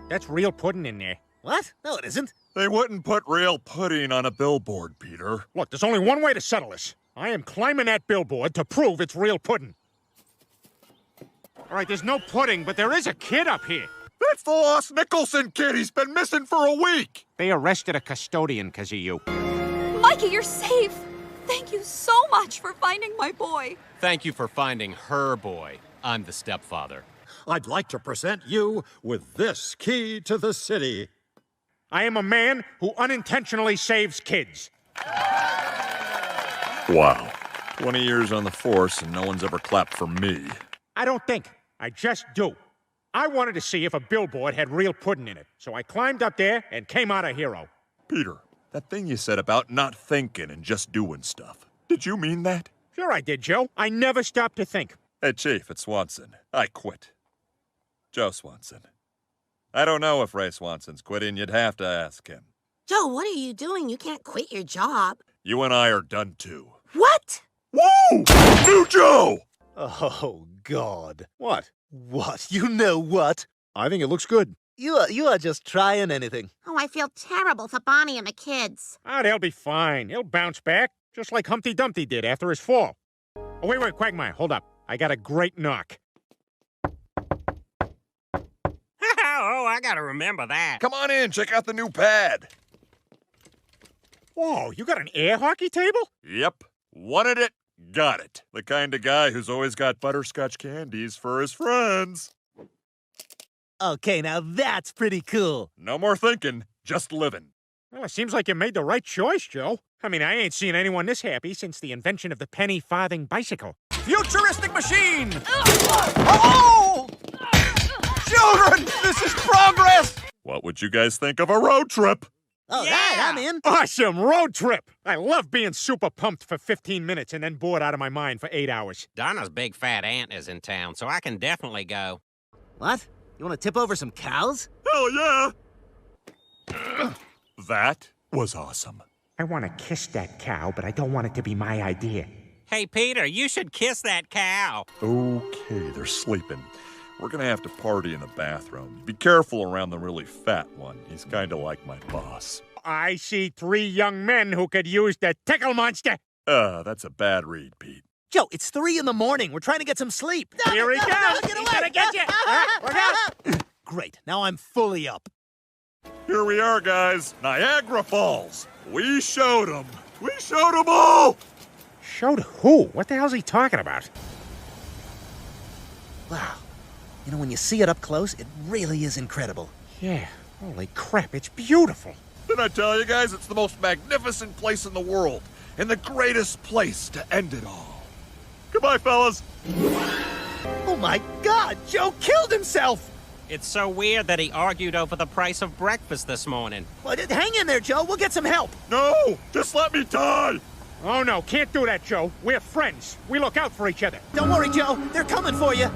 That's real pudding in there. What? No, it isn't. They wouldn't put real pudding on a billboard, Peter. Look, there's only one way to settle this. I am climbing that billboard to prove it's real pudding. All right, there's no pudding, but there is a kid up here. That's the lost Nicholson kid. He's been missing for a week. They arrested a custodian because of you. Mikey, you're safe. Thank you so much for finding my boy. Thank you for finding her boy. I'm the stepfather. I'd like to present you with this key to the city. I am a man who unintentionally saves kids. Wow. 20 years on the force and no one's ever clapped for me. I don't think. I just do. I wanted to see if a billboard had real pudding in it, so I climbed up there and came out a hero. Peter, that thing you said about not thinking and just doing stuff, did you mean that? Sure I did, Joe. I never stopped to think. Hey, Chief, it's Swanson. I quit. Joe Swanson. I don't know if Ray Swanson's quitting. You'd have to ask him. Joe, what are you doing? You can't quit your job. You and I are done too. What? Woo! New Joe! Oh, God. What? What? You know what? I think it looks good. You are just trying anything. Oh, I feel terrible for Bonnie and the kids. Oh, they'll be fine. He'll bounce back, just like Humpty Dumpty did after his fall. Oh, wait, Quagmire, hold up. I got a great knock. Oh, I gotta remember that. Come on in, check out the new pad. Whoa, you got an air hockey table? Yep. Wanted it, got it. The kind of guy who's always got butterscotch candies for his friends. Okay, now that's pretty cool. No more thinking, just living. Well, it seems like you made the right choice, Joe. I mean, I ain't seen anyone this happy since the invention of the penny farthing bicycle. Futuristic machine! Oh! Children, this is progress! What would you guys think of a road trip? All right, I'm in. Awesome road trip! I love being super pumped for 15 minutes and then bored out of my mind for 8 hours. Donna's big fat aunt is in town, so I can definitely go. What? You want to tip over some cows? Hell yeah! That was awesome. I want to kiss that cow, but I don't want it to be my idea. Hey, Peter, you should kiss that cow. Okay, they're sleeping. We're gonna have to party in the bathroom. Be careful around the really fat one. He's kinda like my boss. I see 3 young men who could use the tickle monster. That's a bad read, Pete. Joe, it's 3 in the morning. We're trying to get some sleep. Here he goes. He's gonna get you. Look out. Great. Now I'm fully up. Here we are, guys. Niagara Falls. We showed them. We showed them all. Showed who? What the hell's he talking about? Wow. You know, when you see it up close, it really is incredible. Yeah. Holy crap, it's beautiful. Didn't I tell you guys it's the most magnificent place in the world and the greatest place to end it all? Goodbye, fellas. Oh my God, Joe killed himself! It's so weird that he argued over the price of breakfast this morning. Well, hang in there, Joe. We'll get some help. No, just let me die. Oh no, can't do that, Joe. We're friends. We look out for each other. Don't worry, Joe. They're coming for you.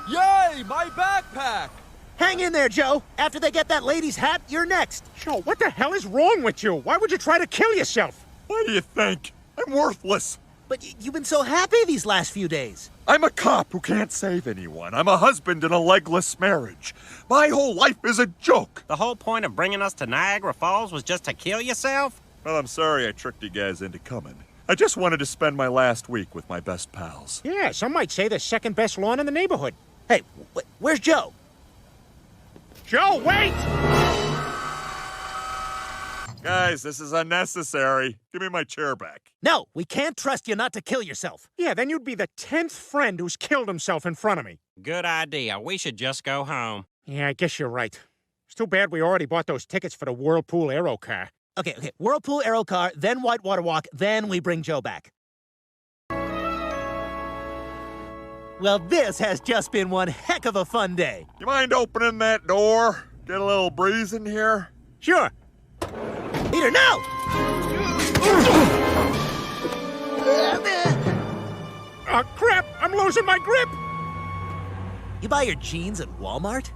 Yay, my backpack! Hang in there, Joe. After they get that lady's hat, you're next. Joe, what the hell is wrong with you? Why would you try to kill yourself? What do you think? I'm worthless. But you've been so happy these last few days. I'm a cop who can't save anyone. I'm a husband in a legless marriage. My whole life is a joke. The whole point of bringing us to Niagara Falls was just to kill yourself? Well, I'm sorry I tricked you guys into coming. I just wanted to spend my last week with my best pals. Yeah, some might say the second best lawn in the neighborhood. Hey, where's Joe? Joe, wait! Guys, this is unnecessary. Give me my chair back. No, we can't trust you not to kill yourself. Yeah, then you'd be the 10th friend who's killed himself in front of me. Good idea. We should just go home. Yeah, I guess you're right. It's too bad we already bought those tickets for the Whirlpool Aero car. Okay. Whirlpool Aero car, then Whitewater Walk, then we bring Joe back. Well, this has just been one heck of a fun day. You mind opening that door? Get a little breeze in here? Sure. Peter, no! Oh, crap! I'm losing my grip! You buy your jeans at Walmart?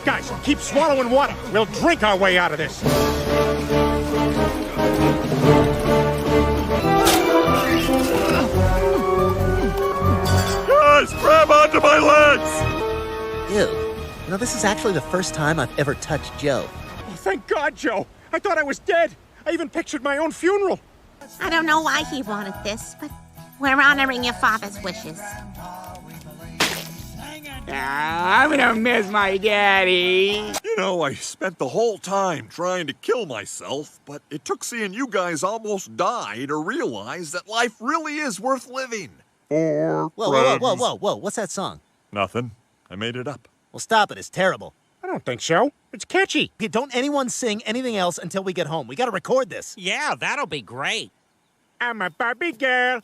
Guys, keep swallowing water. We'll drink our way out of this. Guys, grab onto my legs! Ew. You know, this is actually the first time I've ever touched Joe. Oh, thank God, Joe. I thought I was dead. I even pictured my own funeral. I don't know why he wanted this, but we're honoring your father's wishes. I'm gonna miss my daddy. You know, I spent the whole time trying to kill myself, but it took seeing you guys almost die to realize that life really is worth living. For friends. Whoa. What's that song? Nothing. I made it up. Well, stop it. It's terrible. I don't think so. It's catchy. Okay, don't anyone sing anything else until we get home. We gotta record this. Yeah, that'll be great. I'm a Barbie girl.